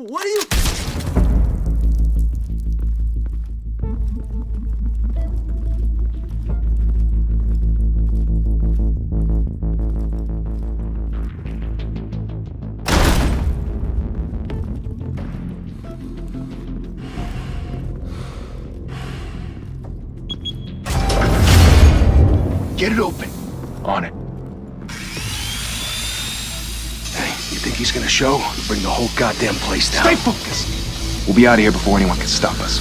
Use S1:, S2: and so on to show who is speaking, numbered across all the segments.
S1: What are you...
S2: Get it open. On it. Hey, you think he's gonna show? We'll bring the whole goddamn place down.
S3: Stay focused! We'll be out of here before anyone can stop us.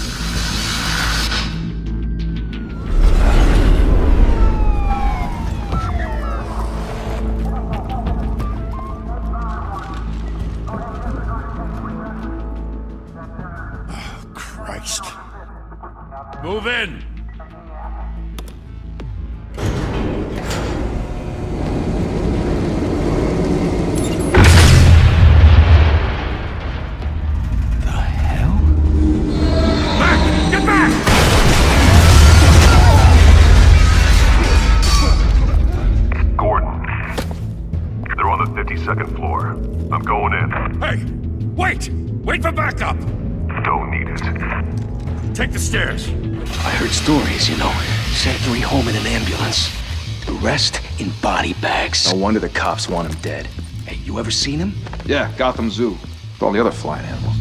S1: Oh, Christ.
S4: Move in!
S5: Second floor. I'm going in.
S4: Hey! Wait! Wait for backup!
S5: Don't need it.
S4: Take the stairs.
S2: I heard stories, you know. Sent 3 home in an ambulance. The rest in body bags.
S3: No wonder the cops want him dead.
S2: Hey, you ever seen him?
S3: Yeah, Gotham Zoo. With all the other flying animals.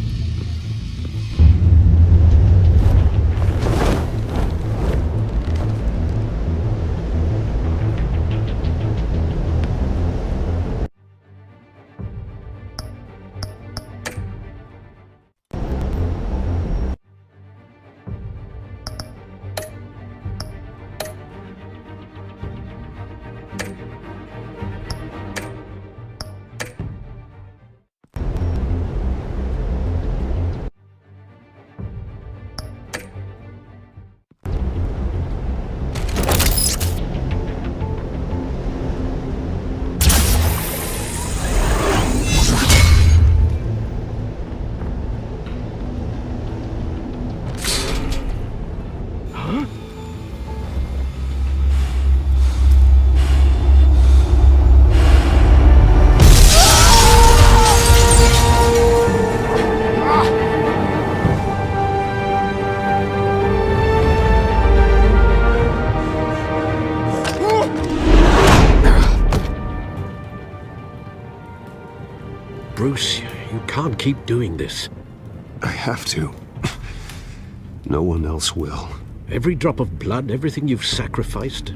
S6: Bruce, you can't keep doing this.
S7: I have to. No one else will.
S6: Every drop of blood, everything you've sacrificed.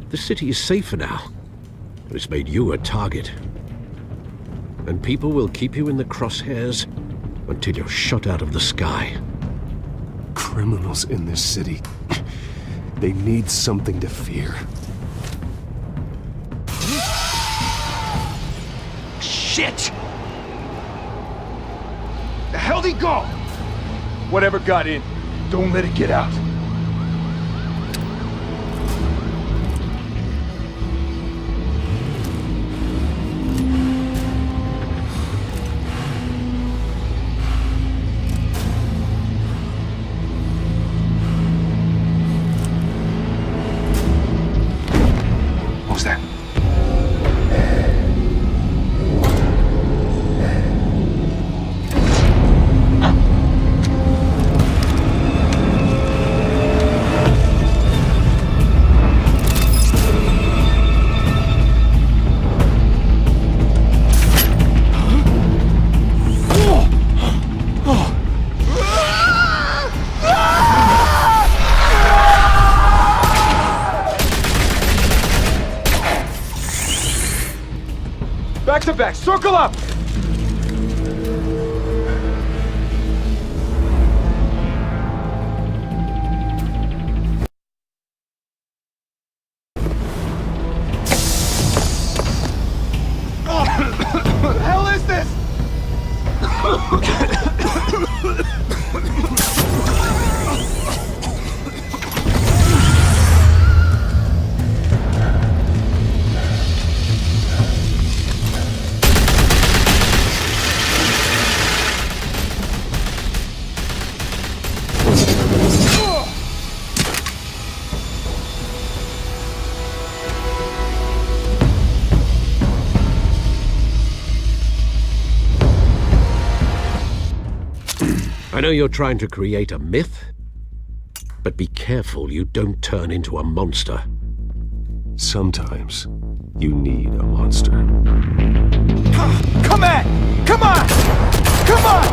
S6: The city is safer now. It's made you a target. And people will keep you in the crosshairs until you're shot out of the sky.
S7: Criminals in this city. They need something to fear.
S2: Shit! The hell'd he go?
S3: Whatever got in, don't let it get out.
S2: What was that?
S3: Back to back, circle up!
S1: What the hell is this?
S6: I know you're trying to create a myth, but be careful you don't turn into a monster.
S7: Sometimes you need a monster.
S3: Come at! Come on! Come on!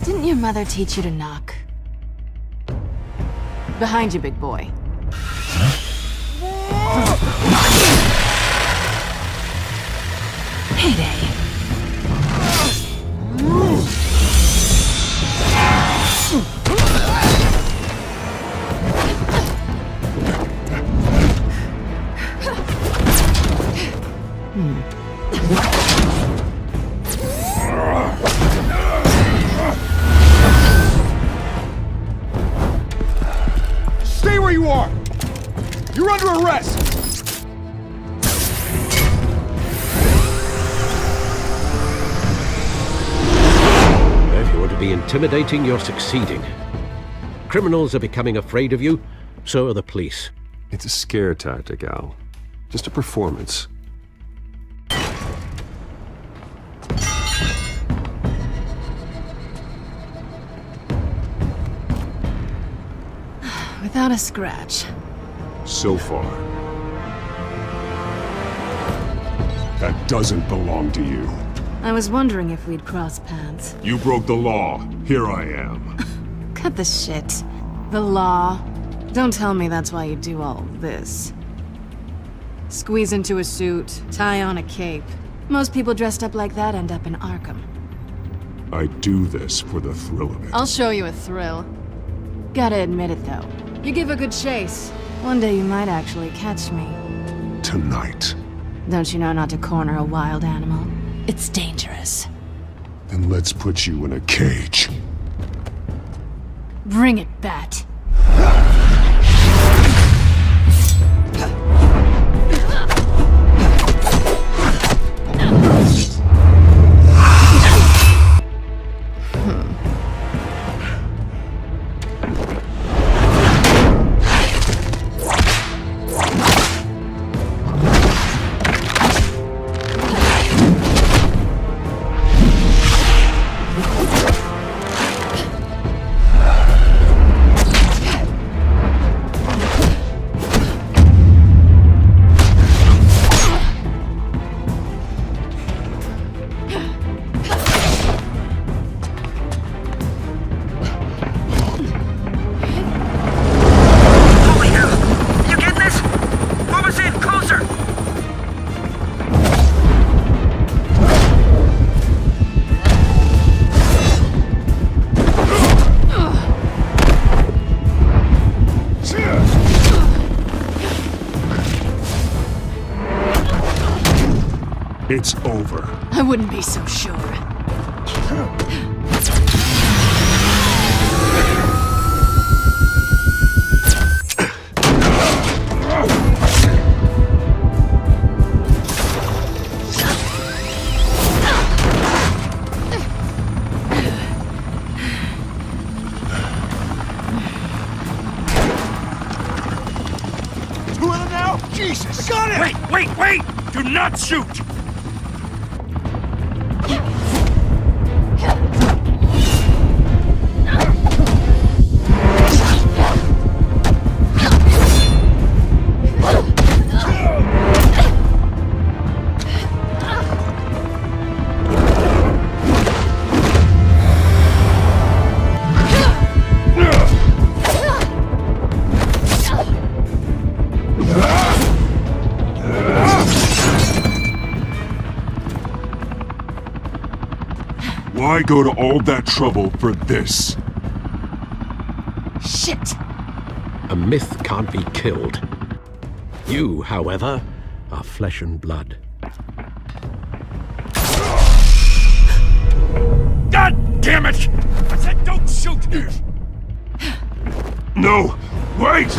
S8: Didn't your mother teach you to knock? Behind you, big boy. Heyday.
S3: Stay where you are! You're under arrest!
S6: If you want to be intimidating, you're succeeding. Criminals are becoming afraid of you, so are the police.
S7: It's a scare tactic, Al. Just a performance.
S8: Without a scratch.
S7: So far. That doesn't belong to you.
S8: I was wondering if we'd cross paths.
S7: You broke the law. Here I am.
S8: Cut the shit. The law. Don't tell me that's why you do all this. Squeeze into a suit, tie on a cape. Most people dressed up like that end up in Arkham.
S7: I do this for the thrill of it.
S8: I'll show you a thrill. Gotta admit it, though. You give a good chase. One day you might actually catch me.
S7: Tonight.
S8: Don't you know not to corner a wild animal? It's dangerous.
S7: Then let's put you in a cage.
S8: Bring it, Bat.
S7: It's over.
S8: I wouldn't be so sure.
S3: Two of them now? Jesus! Got it!
S4: Wait! Do not shoot!
S1: Why go to all that trouble for this?
S8: Shit!
S6: A myth can't be killed. You, however, are flesh and blood.
S4: God damn it! I said don't shoot!
S1: No! Wait!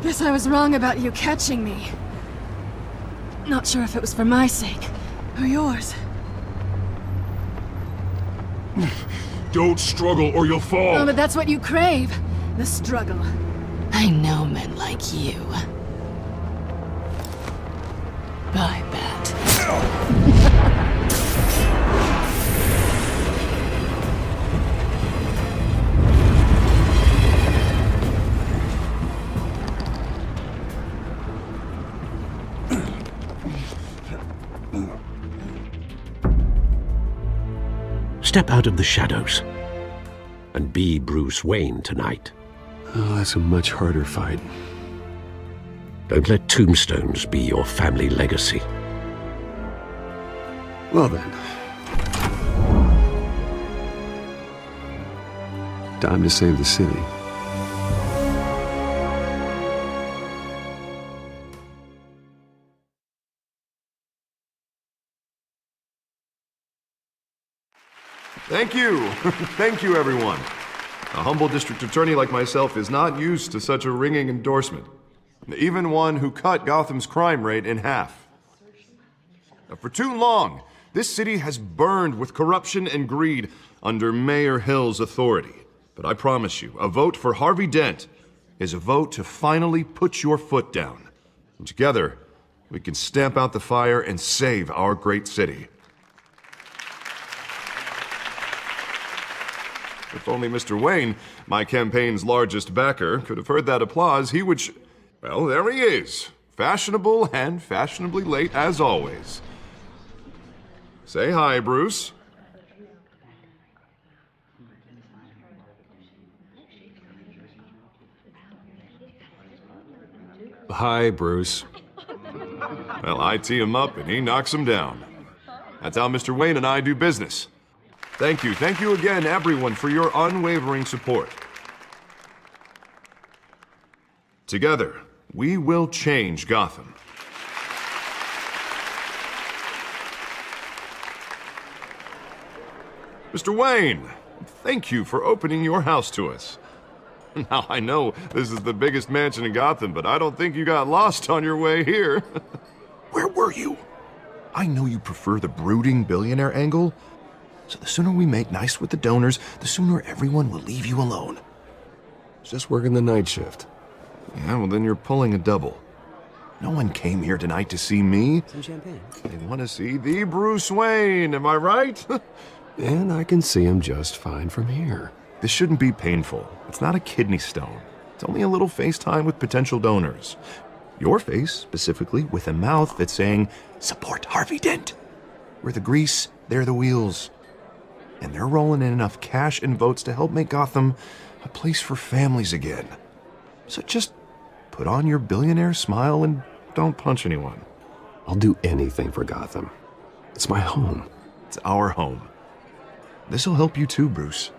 S8: Guess I was wrong about you catching me. Not sure if it was for my sake, or yours.
S1: Don't struggle or you'll fall!
S8: Oh, but that's what you crave. The struggle. I know men like you. I bet.
S6: Step out of the shadows and be Bruce Wayne tonight.
S7: Oh, that's a much harder fight.
S6: Don't let tombstones be your family legacy.
S7: Well then. Time to save the city.
S9: Thank you. Thank you, everyone. A humble district attorney like myself is not used to such a ringing endorsement. Even one who cut Gotham's crime rate in half. For too long, this city has burned with corruption and greed under Mayor Hill's authority. But I promise you, a vote for Harvey Dent is a vote to finally put your foot down. And together, we can stamp out the fire and save our great city. If only Mr. Wayne, my campaign's largest backer, could have heard that applause, he would well, there he is. Fashionable and fashionably late as always. Say hi, Bruce.
S7: Hi, Bruce.
S9: Well, I tee him up and he knocks him down. That's how Mr. Wayne and I do business. Thank you again, everyone, for your unwavering support. Together, we will change Gotham. Mr. Wayne, thank you for opening your house to us. Now, I know this is the biggest mansion in Gotham, but I don't think you got lost on your way here. Where were you? I know you prefer the brooding billionaire angle, so the sooner we make nice with the donors, the sooner everyone will leave you alone.
S7: Just working the night shift.
S9: Yeah, well then you're pulling a double. No one came here tonight to see me.
S10: Some champagne.
S9: They want to see the Bruce Wayne, am I right?
S7: And I can see him just fine from here.
S9: This shouldn't be painful. It's not a kidney stone. It's only a little FaceTime with potential donors. Your face, specifically, with a mouth that's saying, support Harvey Dent. We're the grease, they're the wheels. And they're rolling in enough cash and votes to help make Gotham a place for families again. So just put on your billionaire smile and don't punch anyone.
S7: I'll do anything for Gotham. It's my home.
S9: It's our home. This'll help you too, Bruce.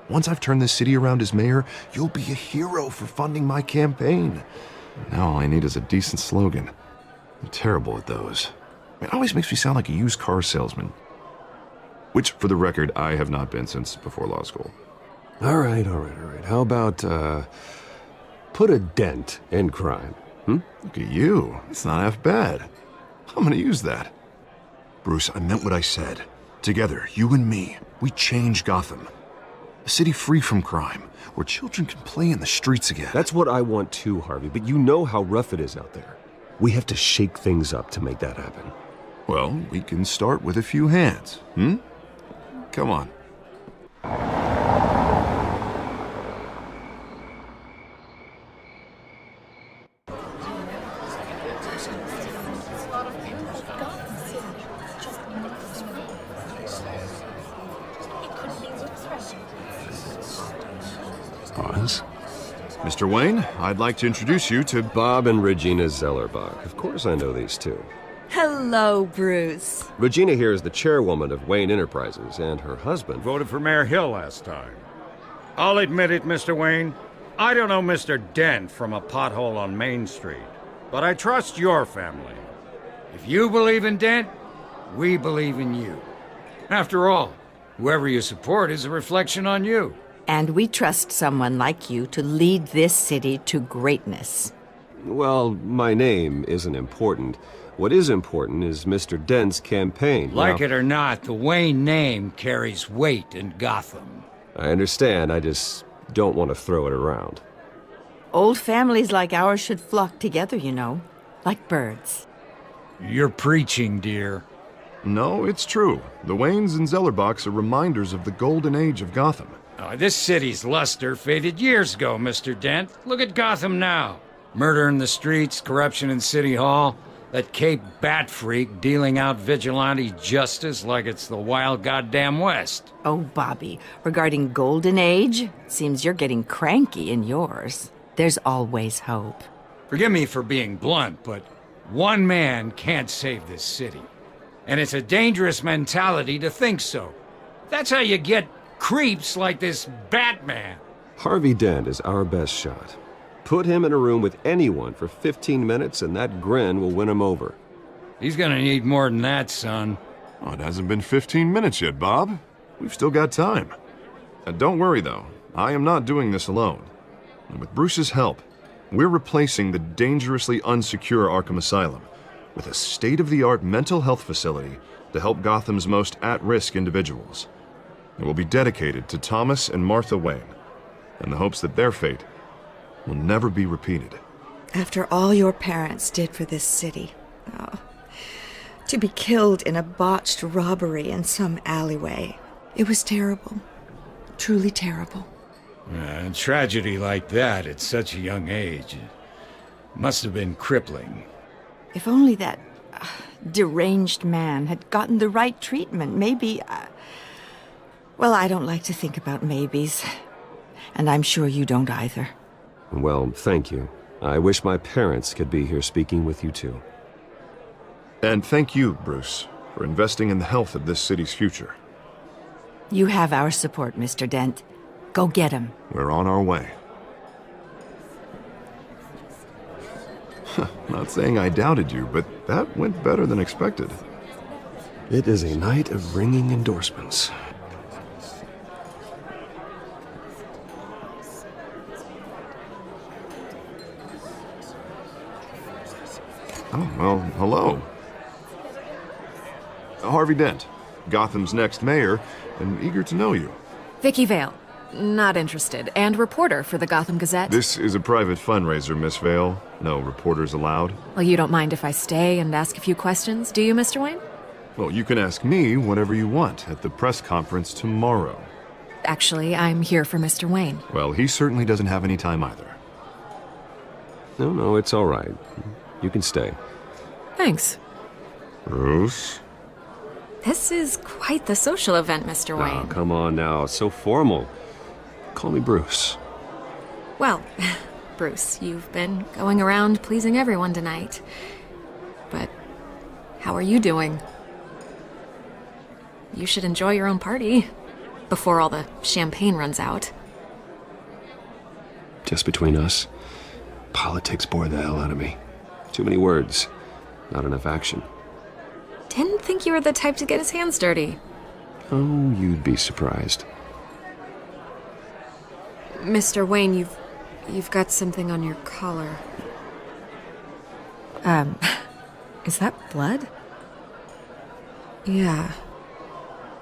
S9: Once I've turned this city around as mayor, you'll be a hero for funding my campaign. Now all I need is a decent slogan. I'm terrible at those. It always makes me sound like a used car salesman. Which, for the record, I have not been since before law school.
S7: All right. How about, put a dent in crime?
S9: Look at you. It's not half bad. I'm gonna use that. Bruce, I meant what I said. Together, you and me, we change Gotham. A city free from crime, where children can play in the streets again.
S7: That's what I want too, Harvey, but you know how rough it is out there. We have to shake things up to make that happen.
S9: Well, we can start with a few hands, Come on.
S7: Pause.
S9: Mr. Wayne, I'd like to introduce you to
S7: Bob and Regina Zellerbach. Of course I know these two.
S10: Hello, Bruce.
S7: Regina here is the chairwoman of Wayne Enterprises, and her husband...
S4: Voted for Mayor Hill last time. I'll admit it, Mr. Wayne. I don't know Mr. Dent from a pothole on Main Street, but I trust your family. If you believe in Dent, we believe in you. After all, whoever you support is a reflection on you.
S10: And we trust someone like you to lead this city to greatness.
S7: Well, my name isn't important. What is important is Mr. Dent's campaign.
S4: Like it or not, the Wayne name carries weight in Gotham.
S7: I understand, I just don't want to throw it around.
S10: Old families like ours should flock together, you know, like birds.
S4: You're preaching, dear.
S9: No, it's true. The Waynes and Zellerbachs are reminders of the golden age of Gotham.
S4: This city's luster faded years ago, Mr. Dent. Look at Gotham now. Murder in the streets, corruption in City Hall, that Cape Bat freak dealing out vigilante justice like it's the wild goddamn West.
S10: Oh, Bobby, regarding Golden Age, seems you're getting cranky in yours. There's always hope.
S4: Forgive me for being blunt, but one man can't save this city. And it's a dangerous mentality to think so. That's how you get creeps like this Batman.
S7: Harvey Dent is our best shot. Put him in a room with anyone for 15 minutes and that grin will win him over.
S4: He's gonna need more than that, son.
S9: Oh, it hasn't been 15 minutes yet, Bob. We've still got time. Don't worry, though. I am not doing this alone. And with Bruce's help, we're replacing the dangerously unsecure Arkham Asylum with a state-of-the-art mental health facility to help Gotham's most at-risk individuals. It will be dedicated to Thomas and Martha Wayne, in the hopes that their fate will never be repeated.
S11: After all your parents did for this city, to be killed in a botched robbery in some alleyway, it was terrible. Truly terrible.
S4: A tragedy like that at such a young age must have been crippling.
S10: If only that deranged man had gotten the right treatment, maybe... Well, I don't like to think about maybes. And I'm sure you don't either.
S7: Well, thank you. I wish my parents could be here speaking with you too.
S9: And thank you, Bruce, for investing in the health of this city's future.
S10: You have our support, Mr. Dent. Go get him.
S9: We're on our way. Not saying I doubted you, but that went better than expected.
S7: It is a night of ringing endorsements.
S9: Oh, well, hello. Harvey Dent, Gotham's next mayor, and eager to know you.
S8: Vicky Vale. Not interested. And reporter for the Gotham Gazette.
S9: This is a private fundraiser, Miss Vale. No reporters allowed.
S8: Well, you don't mind if I stay and ask a few questions, do you, Mr. Wayne?
S9: Well, you can ask me whatever you want at the press conference tomorrow.
S8: Actually, I'm here for Mr. Wayne.
S9: Well, he certainly doesn't have any time either.
S7: No, it's all right. You can stay.
S8: Thanks.
S9: Bruce?
S8: This is quite the social event, Mr. Wayne.
S7: Oh, come on now. It's so formal. Call me Bruce.
S8: Well, Bruce, you've been going around pleasing everyone tonight. But how are you doing? You should enjoy your own party before all the champagne runs out.
S7: Just between us, politics bore the hell out of me. Too many words, not enough action.
S8: Didn't think you were the type to get his hands dirty.
S7: Oh, you'd be surprised.
S8: Mr. Wayne, you've got something on your collar. Is that blood? Yeah.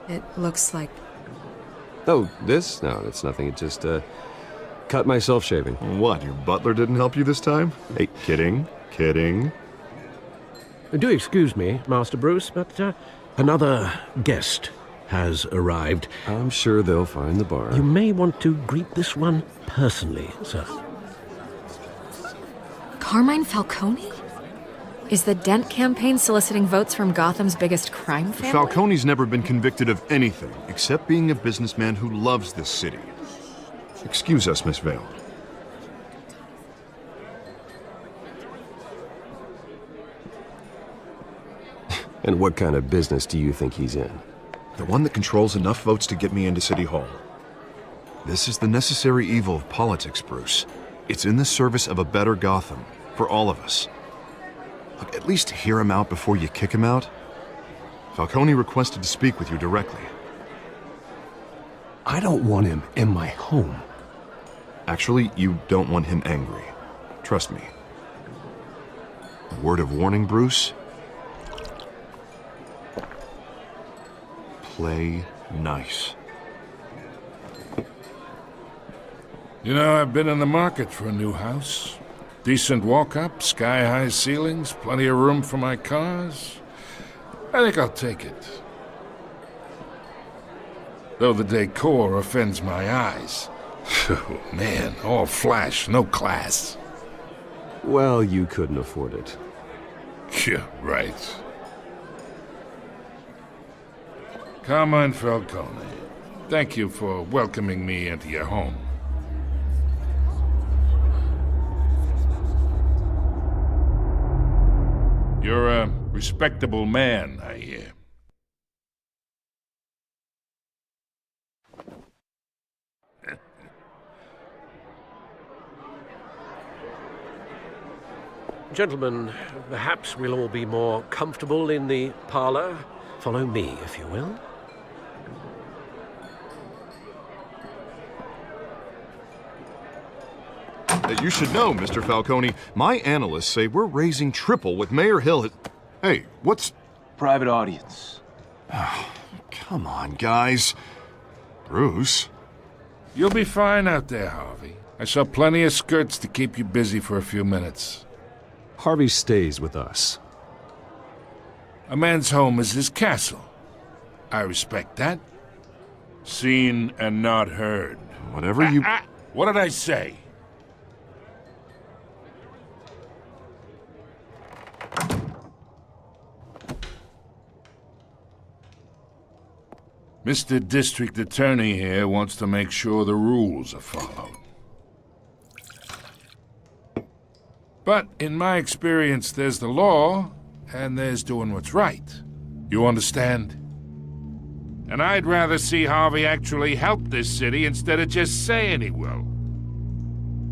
S8: It looks like...
S7: Oh, this? No, it's nothing. It just, cut myself shaving.
S9: What, your butler didn't help you this time? Hey, kidding.
S6: Do excuse me, Master Bruce, but another guest has arrived.
S7: I'm sure they'll find the bar.
S6: You may want to greet this one personally, sir.
S8: Carmine Falcone? Is the Dent campaign soliciting votes from Gotham's biggest crime family?
S9: Falcone's never been convicted of anything except being a businessman who loves this city. Excuse us, Miss Vale.
S7: And what kind of business do you think he's in?
S9: The one that controls enough votes to get me into City Hall. This is the necessary evil of politics, Bruce. It's in the service of a better Gotham, for all of us. Look, at least hear him out before you kick him out. Falcone requested to speak with you directly.
S7: I don't want him in my home.
S9: Actually, you don't want him angry. Trust me. A word of warning, Bruce. Play nice.
S1: You know, I've been in the market for a new house. Decent walk-up, sky-high ceilings, plenty of room for my cars. I think I'll take it. Though the decor offends my eyes. Oh, man, all flash, no class.
S7: Well, you couldn't afford it.
S1: Yeah, right. Carmine Falcone, thank you for welcoming me into your home. You're a respectable man, I hear.
S6: Gentlemen, perhaps we'll all be more comfortable in the parlor. Follow me, if you will.
S9: You should know, Mr. Falcone, my analysts say we're raising triple what Mayor Hill has... Hey, what's...
S3: Private audience.
S9: Come on, guys. Bruce?
S1: You'll be fine out there, Harvey. I saw plenty of skirts to keep you busy for a few minutes.
S7: Harvey stays with us.
S1: A man's home is his castle. I respect that. Seen and not heard.
S9: Whatever you...
S1: What did I say? Mr. District Attorney here wants to make sure the rules are followed. But in my experience, there's the law, and there's doing what's right. You understand? And I'd rather see Harvey actually help this city instead of just saying he will.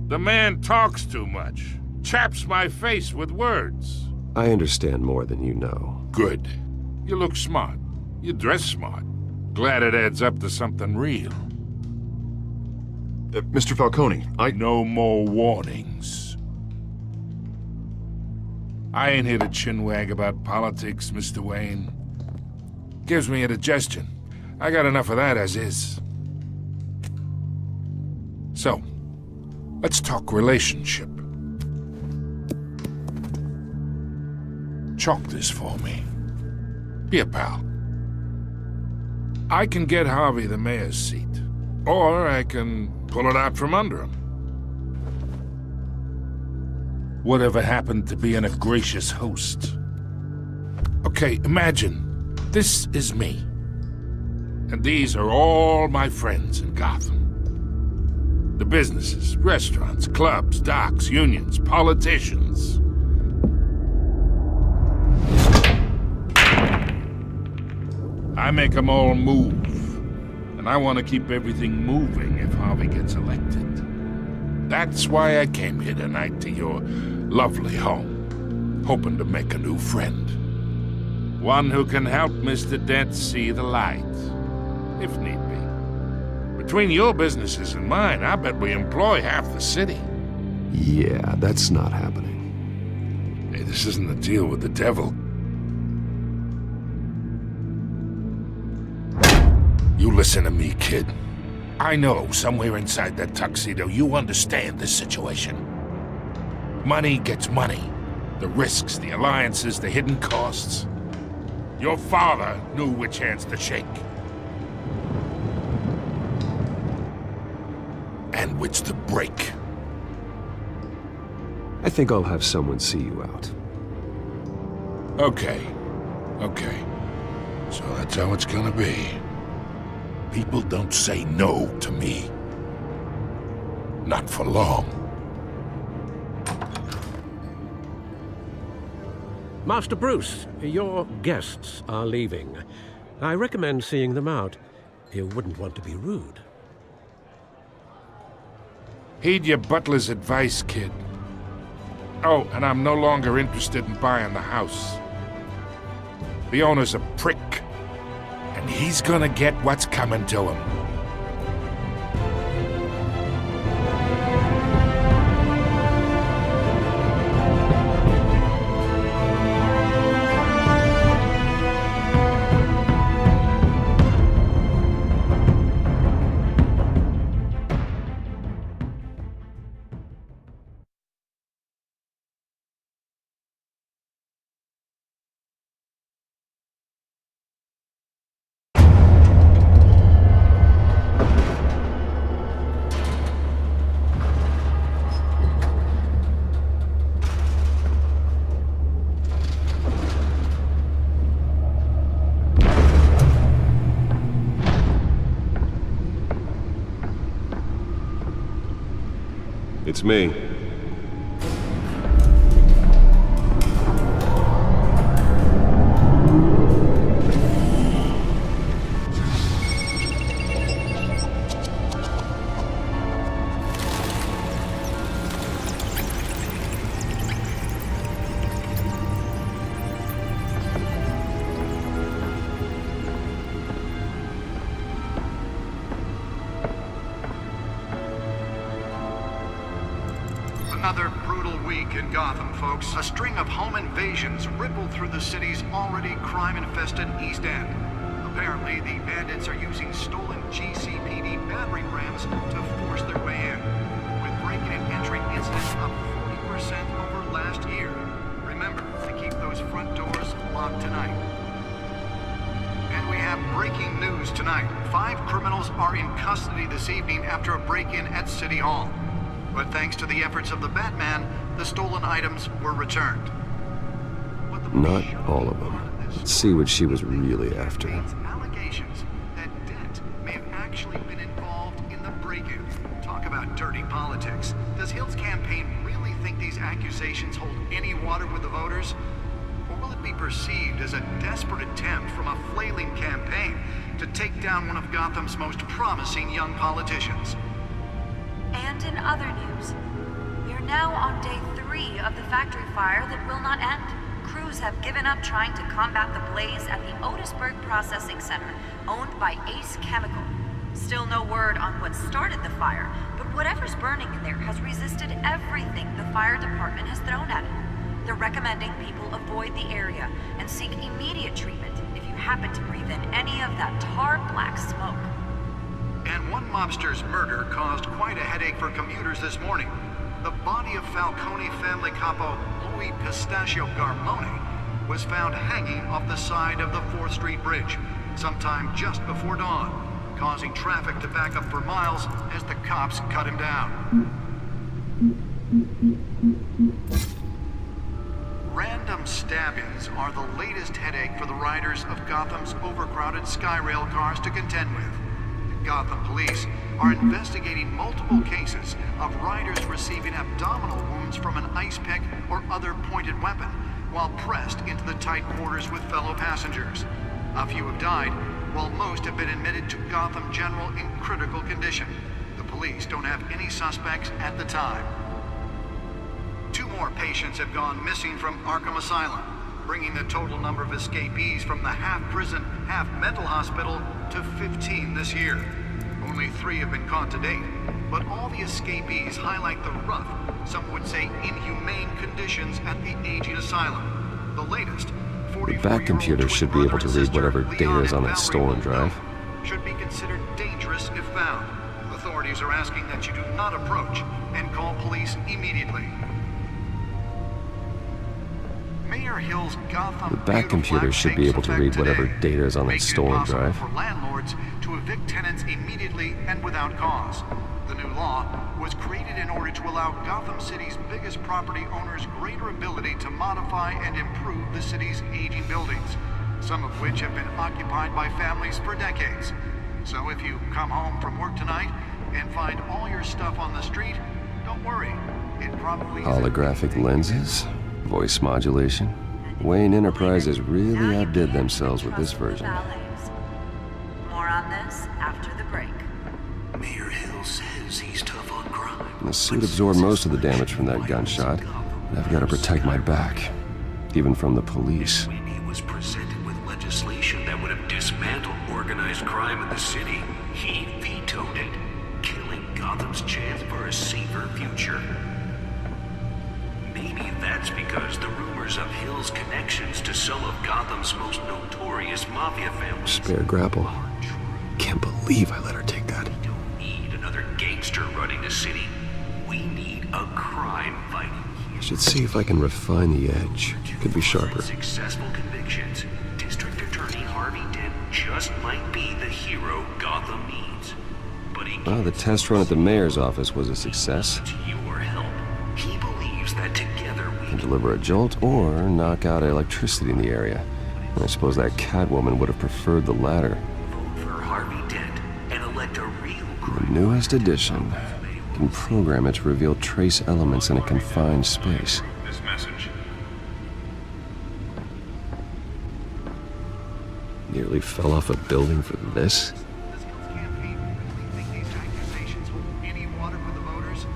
S1: The man talks too much, chaps my face with words.
S7: I understand more than you know.
S1: Good. You look smart. You dress smart. Glad it adds up to something real.
S9: Mr. Falcone,
S1: No more warnings. I ain't here to chinwag about politics, Mr. Wayne. Gives me indigestion. I got enough of that as is. So, let's talk relationship. Chalk this for me. Be a pal. I can get Harvey the mayor's seat, or I can pull it out from under him. Whatever happened to being a gracious host? Okay, imagine, this is me. And these are all my friends in Gotham. The businesses, restaurants, clubs, docks, unions, politicians. I make them all move. And I want to keep everything moving if Harvey gets elected. That's why I came here tonight to your lovely home, hoping to make a new friend. One who can help Mr. Dent see the light. if need be. Between your businesses and mine, I bet we employ half the city.
S7: Yeah, that's not happening.
S1: Hey, this isn't a deal with the devil. You listen to me, kid. I know somewhere inside that tuxedo you understand this situation. Money gets money. The risks, the alliances, the hidden costs. Your father knew which hands to shake. And which to break.
S7: I think I'll have someone see you out.
S1: Okay. So that's how it's gonna be. People don't say no to me. Not for long.
S6: Master Bruce, your guests are leaving. I recommend seeing them out. You wouldn't want to be rude.
S1: Heed your butler's advice, kid. Oh, and I'm no longer interested in buying the house. The owner's a prick, and he's gonna get what's coming to him.
S7: It's me.
S12: Another brutal week in Gotham, folks. A string of home invasions rippled through the city's already crime-infested East End. Apparently, the bandits are using stolen GCPD battering rams to force their way in, with breaking and entry incidents up 40% over last year. Remember to keep those front doors locked tonight. And we have breaking news tonight. 5 criminals are in custody this evening after a break-in at City Hall. But thanks to the efforts of the Batman, the stolen items were returned.
S7: Not all of them. Let's see what she was really after.
S12: Allegations that Dent may have actually been involved in the break-in. Talk about dirty politics. Does Hill's campaign really think these accusations hold any water with the voters? Or will it be perceived as a desperate attempt from a flailing campaign to take down one of Gotham's most promising young politicians?
S13: And in other news, we are now on day 3 of the factory fire that will not end. Crews have given up trying to combat the blaze at the Otisburg Processing Center, owned by Ace Chemical. Still no word on what started the fire, but whatever's burning in there has resisted everything the fire department has thrown at it. They're recommending people avoid the area and seek immediate treatment if you happen to breathe in any of that tar-black smoke.
S12: And one mobster's murder caused quite a headache for commuters this morning. The body of Falcone family capo Louis Pistachio Garmone was found hanging off the side of the 4th Street Bridge sometime just before dawn, causing traffic to back up for miles as the cops cut him down. Random stabbings are the latest headache for the riders of Gotham's overcrowded Skyrail cars to contend with. Gotham police are investigating multiple cases of riders receiving abdominal wounds from an ice pick or other pointed weapon while pressed into the tight quarters with fellow passengers. A few have died, while most have been admitted to Gotham General in critical condition. The police don't have any suspects at the time. 2 more patients have gone missing from Arkham Asylum. bringing the total number of escapees from the half-prison, half-mental hospital to 15 this year. Only 3 have been caught to date, but all the escapees highlight the rough, some would say inhumane conditions at the aging asylum. The latest,
S7: The back computer should be able to read whatever data is on that stolen drive.
S12: Should be considered dangerous if found. Authorities are asking that you do not approach and call police immediately. Mayor Hill's Gotham
S7: The back computer should be able to read whatever data is on that stolen drive.
S12: For landlords to evict tenants immediately and without cause. The new law was created in order to allow Gotham City's biggest property owners greater ability to modify and improve the city's aging buildings, some of which have been occupied by families for decades. So if you come home from work tonight and find all your stuff on the street, don't worry. It probably
S7: Holographic lenses, voice modulation. Wayne Enterprises really outdid themselves with this version.
S13: More on this after the break.
S2: Mayor Hill says he's tough on crime.
S7: The suit absorbed most of the damage from that gunshot, and I've got to protect my back, even from the police.
S2: When he was presented with legislation that would have dismantled organized crime in the city, he vetoed it, killing Gotham's chance for a safer future. Maybe that's because the rumors of Hill's connections to some of Gotham's most notorious mafia families.
S7: Spare grapple. Can't believe I let her take that.
S2: We don't need another gangster running the city. We need a crime-fighting hero.
S7: I should see if I can refine the edge. Could be sharper.
S2: Successful convictions. District Attorney Harvey Dent just might be the hero Gotham needs. But he
S7: Well, the test run at the mayor's office was a success.
S2: needs your help. He believes that together we
S7: Can deliver a jolt or knock out electricity in the area. And I suppose that Catwoman would have preferred the latter.
S2: vote for Harvey Dent and elect a real
S7: The newest edition can program it to reveal trace elements in a confined space.
S5: This message.
S7: Nearly fell off a building for this.
S12: Does Hill's campaign really think these accusations hold any water with the voters?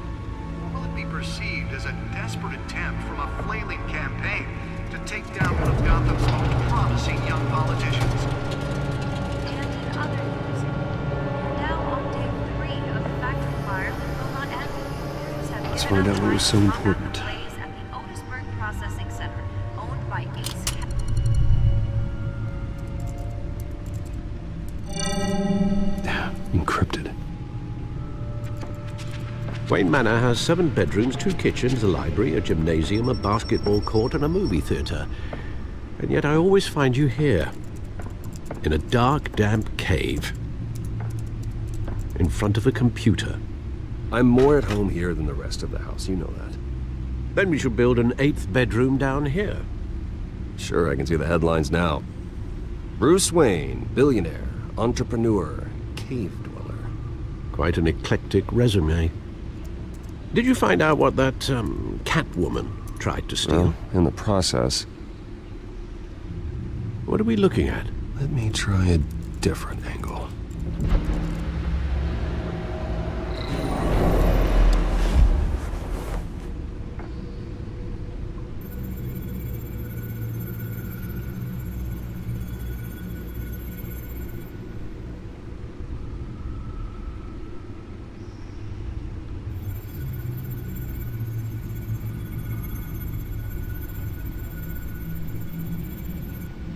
S12: Or will it be perceived as a desperate attempt from a flailing campaign to take down one of Gotham's most promising young politicians?
S13: And in other news, we're now on day 3 of the factory fire that will not end. Crews have
S7: Let's
S13: given
S7: find
S13: up
S7: out what was so
S13: trying to combat
S7: important.
S13: the blaze at the Otisburg Processing Center, owned by Ace
S6: Encrypted. Wayne Manor has 7 bedrooms, 2 kitchens, a library, a gymnasium, a basketball court, and a movie theater. And yet I always find you here, in a dark, damp cave, in front of a computer.
S7: I'm more at home here than the rest of the house, you know that.
S6: Then we should build an 8th bedroom down here.
S7: Sure, I can see the headlines now. Bruce Wayne, billionaire, entrepreneur, cave dweller.
S6: Quite an eclectic resume. Did you find out what that, Catwoman tried to steal?
S7: Well, in the process.
S6: What are we looking at?
S7: Let me try a different angle.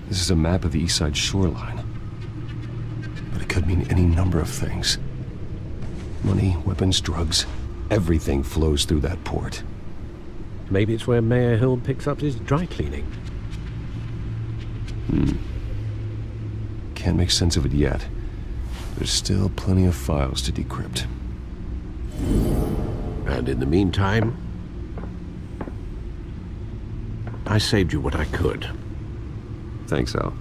S7: This is a map of the East Side shoreline. But it could mean any number of things. Money, weapons, drugs, everything flows through that port.
S6: Maybe it's where Mayor Hill picks up his dry cleaning.
S7: Can't make sense of it yet. There's still plenty of files to decrypt.
S6: And in the meantime, I saved you what I could.
S7: Thanks, Al.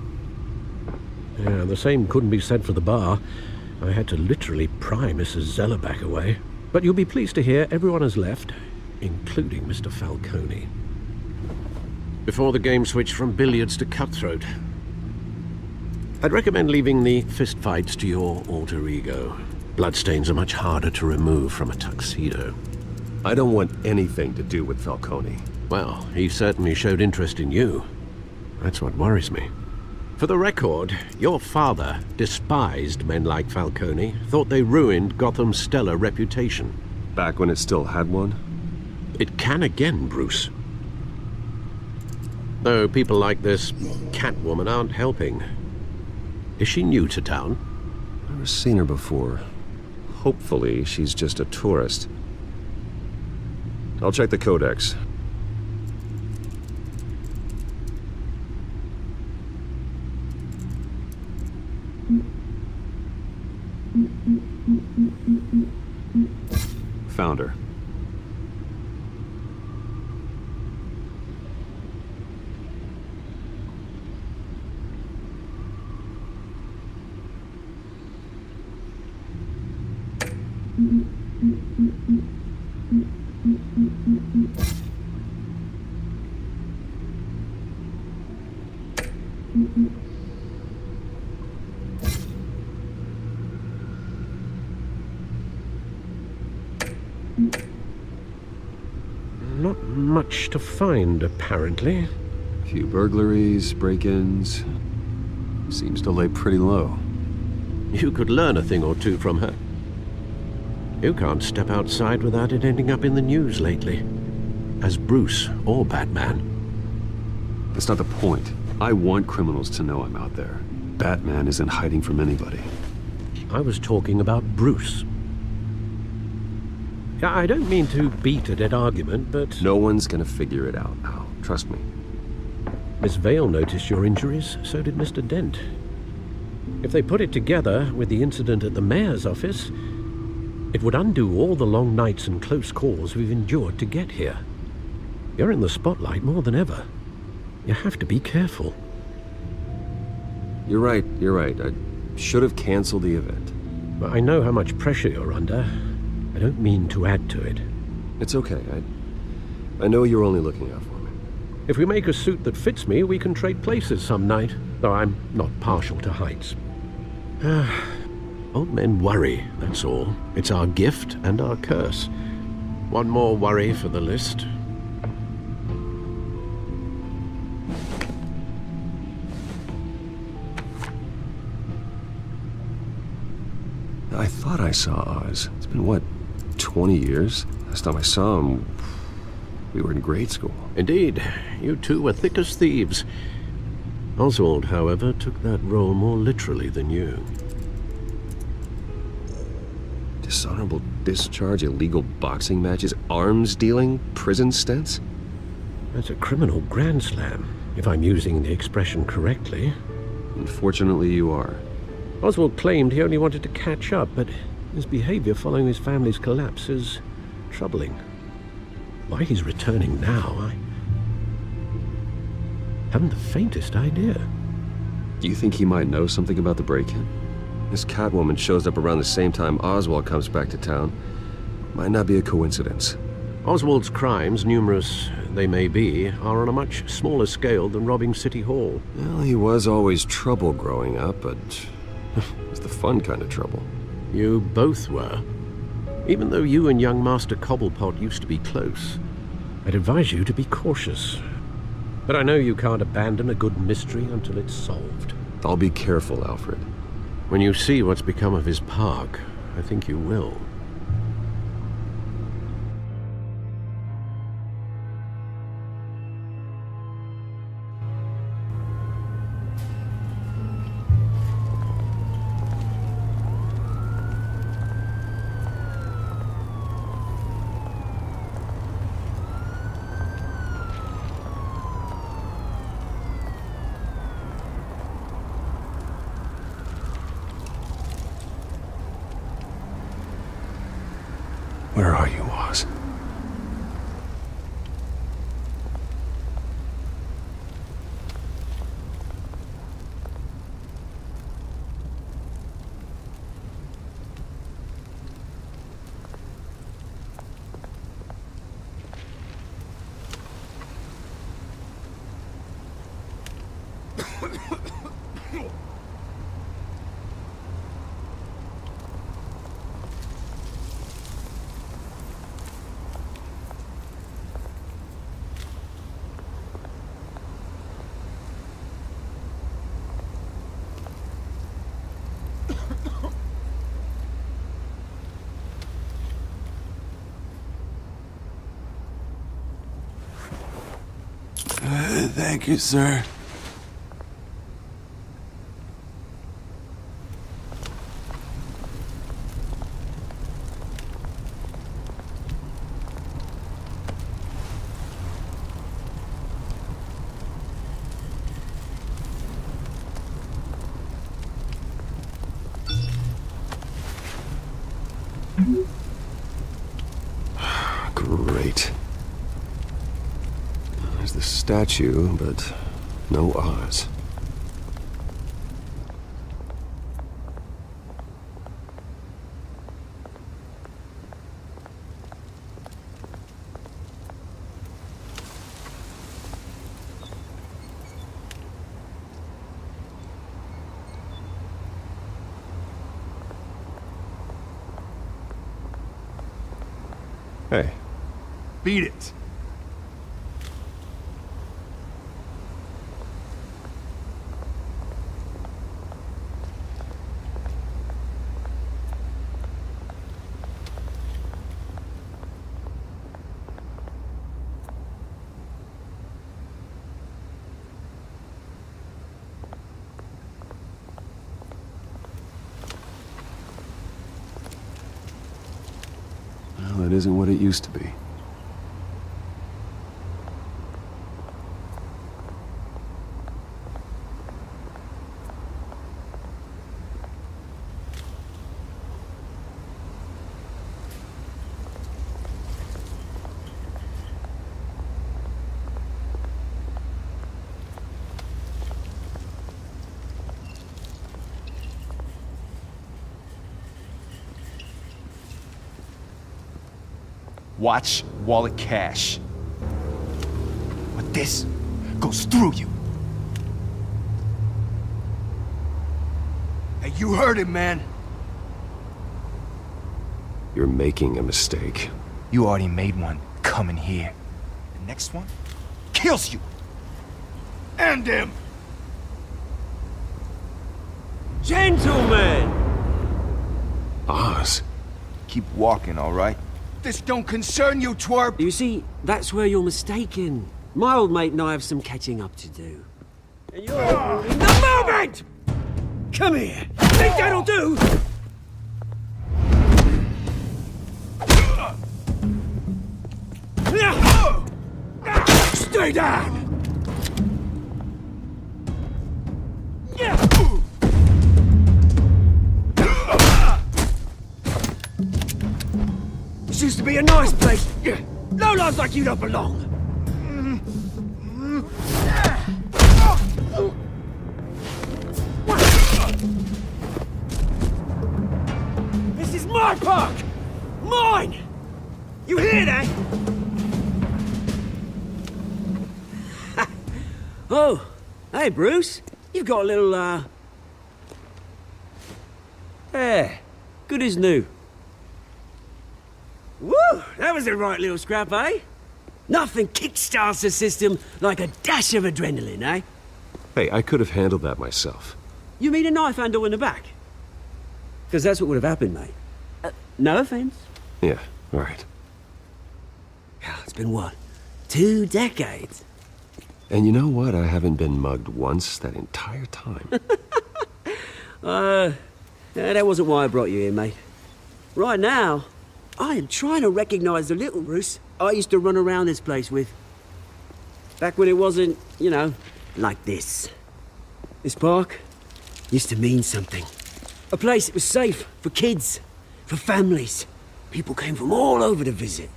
S6: Yeah, the same couldn't be said for the bar. I had to literally pry Mrs. Zellerback away. But you'll be pleased to hear everyone has left, including Mr. Falcone. Before the game switched from billiards to cutthroat. I'd recommend leaving the fistfights to your alter ego. Bloodstains are much harder to remove from a tuxedo.
S7: I don't want anything to do with Falcone.
S6: Well, he certainly showed interest in you. That's what worries me. For the record, your father despised men like Falcone, thought they ruined Gotham's stellar reputation.
S7: Back when it still had one?
S6: It can again, Bruce. Though people like this Catwoman aren't helping. Is she new to town?
S7: Never seen her before. Hopefully, she's just a tourist. I'll check the codex. Found her.
S6: Not much to find, apparently.
S7: Few burglaries, break-ins. Seems to lay pretty low.
S6: You could learn a thing or two from her. You can't step outside without it ending up in the news lately. As Bruce or Batman.
S7: That's not the point. I want criminals to know I'm out there. Batman isn't hiding from anybody.
S6: I was talking about Bruce. I don't mean to beat a dead argument, but...
S7: No one's gonna figure it out, Al. Trust me.
S6: Miss Vale noticed your injuries, so did Mr. Dent. If they put it together with the incident at the mayor's office, it would undo all the long nights and close calls we've endured to get here. You're in the spotlight more than ever. You have to be careful.
S7: You're right. I should have canceled the event.
S6: I know how much pressure you're under. I don't mean to add to it.
S7: It's okay. I know you're only looking out for me.
S6: If we make a suit that fits me, we can trade places some night, though I'm not partial to heights. Old men worry, that's all. It's our gift and our curse. One more worry for the list.
S7: I thought I saw Oz. It's been, what, 20 years? Last time I saw him, we were in grade school.
S6: Indeed. You two were thick as thieves. Oswald, however, took that role more literally than you.
S7: Dishonorable discharge, illegal boxing matches, arms dealing, prison stints?
S6: That's a criminal grand slam, if I'm using the expression correctly.
S7: Unfortunately, you are.
S6: Oswald claimed he only wanted to catch up, but his behavior following his family's collapse is troubling. Why he's returning now, I haven't the faintest idea.
S7: Do you think he might know something about the break-in? This Catwoman shows up around the same time Oswald comes back to town. Might not be a coincidence.
S6: Oswald's crimes, numerous they may be, are on a much smaller scale than robbing City Hall.
S7: Well, he was always trouble growing up, but it was the fun kind of trouble.
S6: You both were. Even though you and young Master Cobblepot used to be close, I'd advise you to be cautious. But I know you can't abandon a good mystery until it's solved.
S7: I'll be careful, Alfred.
S6: When you see what's become of his park, I think you will.
S7: Where are you, Oz? Thank you, sir. Great. There's the statue, but no Oz. Hey.
S3: Beat it.
S7: Well, it isn't what it used to be.
S3: Watch wallet cash. But this goes through you. Hey, you heard it, man.
S7: You're making a mistake.
S3: You already made one coming here. The next one kills you. And him.
S14: Gentlemen!
S7: Oz.
S3: Keep walking, all right? This don't concern you, twerp!
S14: You see, that's where you're mistaken. My old mate and I have some catching up to do. And you're in the moment! Come here! Think that'll do? Stay down! This used to be a nice place. No lives like you don't belong. This is my park! Mine! You hear that? Oh, hey Bruce. You've got a little, Yeah, good as new. Woo! That was a right little scrap, eh? Nothing kickstarts the system like a dash of adrenaline, eh?
S7: Hey, I could have handled that myself.
S14: You mean a knife handle in the back? Because that's what would have happened, mate. No offense.
S7: Yeah, all right.
S14: It's been what? 2 decades?
S7: And you know what? I haven't been mugged once that entire time.
S14: That wasn't why I brought you here, mate. Right now, I am trying to recognize the little Bruce I used to run around this place with. Back when it wasn't, you know, like this. This park used to mean something. A place that was safe for kids, for families. People came from all over to visit.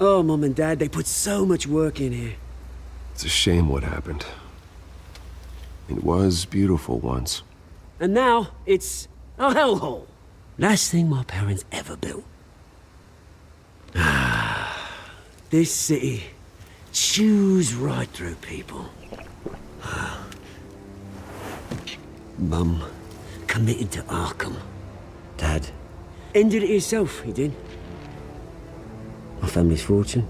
S14: Oh, Mum and Dad, they put so much work in here.
S7: It's a shame what happened. It was beautiful once.
S14: And now, it's a hellhole. Last thing my parents ever built. This city chews right through people. Mum committed to Arkham. Dad ended it himself, he did. My family's fortune,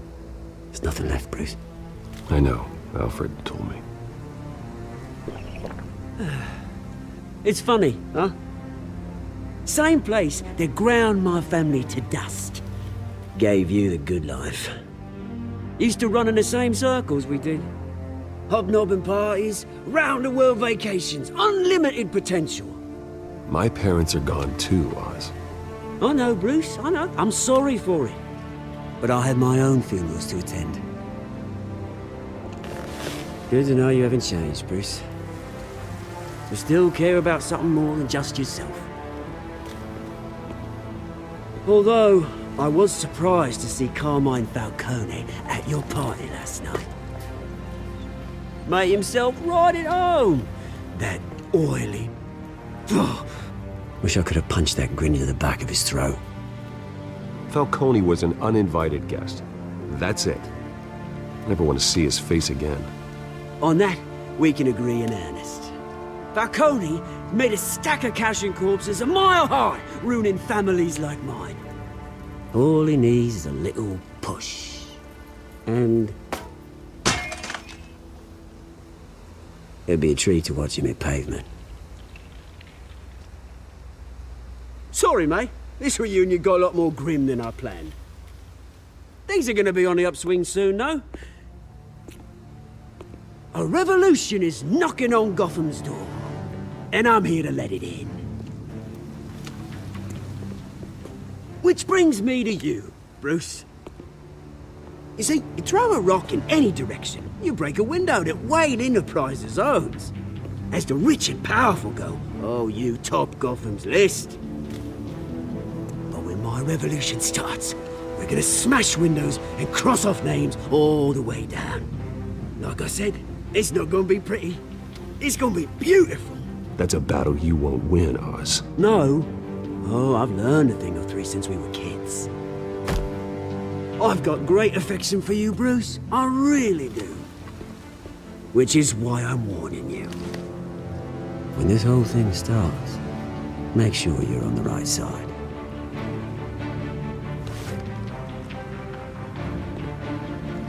S14: there's nothing left, Bruce.
S7: I know. Alfred told me.
S14: It's funny, huh? Same place that ground my family to dust. Gave you the good life. Used to run in the same circles we did. Hobnobbing parties, round-the-world vacations, unlimited potential.
S7: My parents are gone too, Oz.
S14: I know, Bruce, I know. I'm sorry for it. But I have my own funerals to attend. Good to know you haven't changed, Bruce. You still care about something more than just yourself. Although, I was surprised to see Carmine Falcone at your party last night. Made himself right at home. That oily... Wish I could have punched that grin into the back of his throat.
S7: Falcone was an uninvited guest. That's it. Never want to see his face again.
S14: On that, we can agree in earnest. Falcone made a stack of cash and corpses a mile high, ruining families like mine. All he needs is a little push. And... it'd be a treat to watch him hit pavement. Sorry, mate. This reunion got a lot more grim than I planned. Things are gonna be on the upswing soon, though. A revolution is knocking on Gotham's door. And I'm here to let it in. Which brings me to you, Bruce. You see, you throw a rock in any direction, you break a window that Wayne Enterprises owns. As the rich and powerful go, oh, you top Gotham's list. But when my revolution starts, we're gonna smash windows and cross off names all the way down. Like I said, it's not gonna be pretty. It's gonna be beautiful.
S7: That's a battle you won't win, Oz.
S14: No. Oh, I've learned a thing or three since we were kids. I've got great affection for you, Bruce. I really do. Which is why I'm warning you. When this whole thing starts, make sure you're on the right side.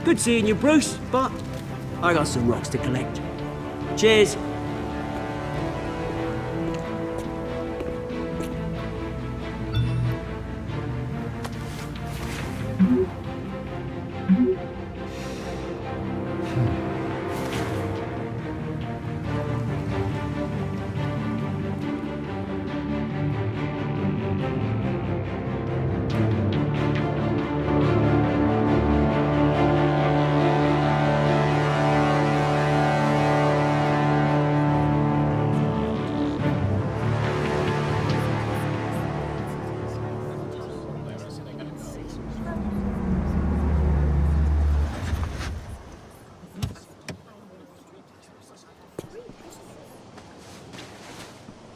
S14: Good seeing you, Bruce, but I got some rocks to collect. Cheers.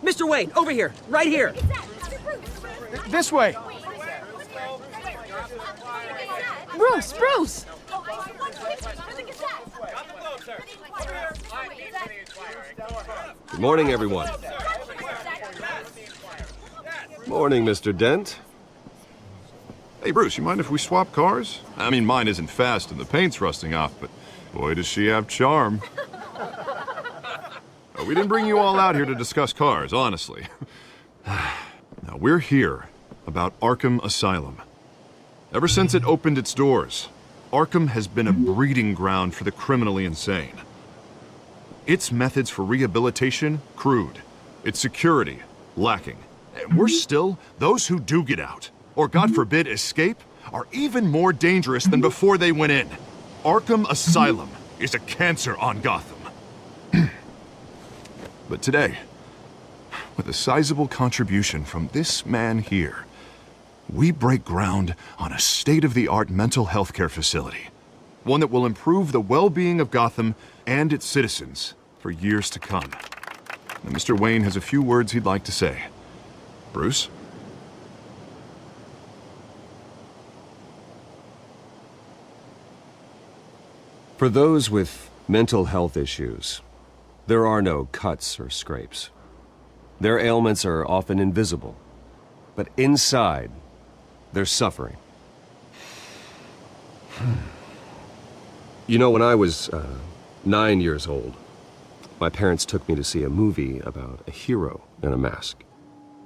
S14: Mr. Wayne, over here, right here.
S3: This way.
S8: Bruce!
S7: Good morning, everyone. Morning, Mr. Dent.
S9: Hey, Bruce, you mind if we swap cars? I mean, mine isn't fast and the paint's rusting off, but boy, does she have charm. We didn't bring you all out here to discuss cars, honestly. Now, we're here about Arkham Asylum. Ever since it opened its doors, Arkham has been a breeding ground for the criminally insane. Its methods for rehabilitation, crude. Its security, lacking. And worse still, those who do get out, or God forbid escape, are even more dangerous than before they went in. Arkham Asylum is a cancer on Gotham. But today, with a sizable contribution from this man here, we break ground on a state-of-the-art mental health care facility. One that will improve the well-being of Gotham and its citizens for years to come. Now, Mr. Wayne has a few words he'd like to say. Bruce?
S7: For those with mental health issues, there are no cuts or scrapes. Their ailments are often invisible, but inside, they're suffering. You know, when I was 9 years old, my parents took me to see a movie about a hero in a mask.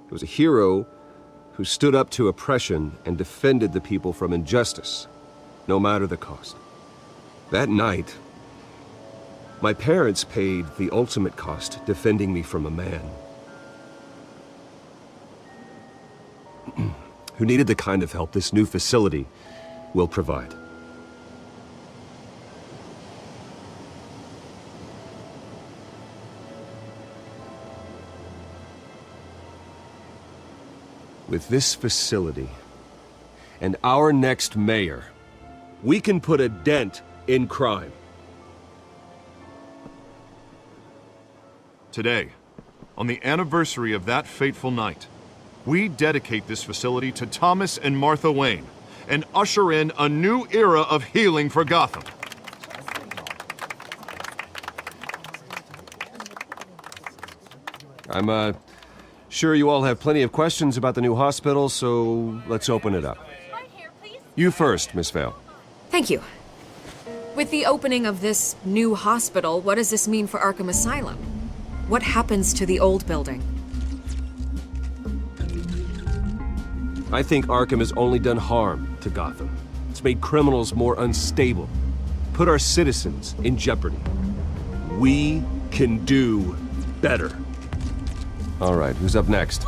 S7: It was a hero who stood up to oppression and defended the people from injustice, no matter the cost. That night, My parents paid the ultimate cost defending me from a man who needed the kind of help this new facility will provide. With this facility and our next mayor, we can put a dent in crime.
S9: Today, on the anniversary of that fateful night, we dedicate this facility to Thomas and Martha Wayne and usher in a new era of healing for Gotham.
S7: I'm sure you all have plenty of questions about the new hospital, so let's open it up. You first, Miss Vale.
S15: Thank you. With the opening of this new hospital, what does this mean for Arkham Asylum? What happens to the old building?
S7: I think Arkham has only done harm to Gotham. It's made criminals more unstable, put our citizens in jeopardy. We can do better. All right, who's up next?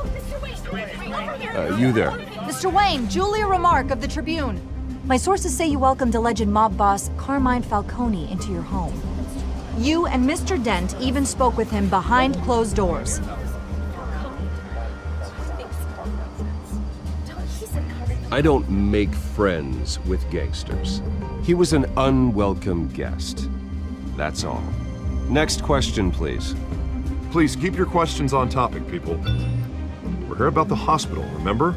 S7: You there.
S16: Mr. Wayne, Julia Remark of the Tribune. My sources say you welcomed alleged mob boss Carmine Falcone into your home. You and Mr. Dent even spoke with him behind closed doors.
S7: I don't make friends with gangsters. He was an unwelcome guest. That's all. Next question, please.
S9: Please keep your questions on topic, people. We're here about the hospital, remember?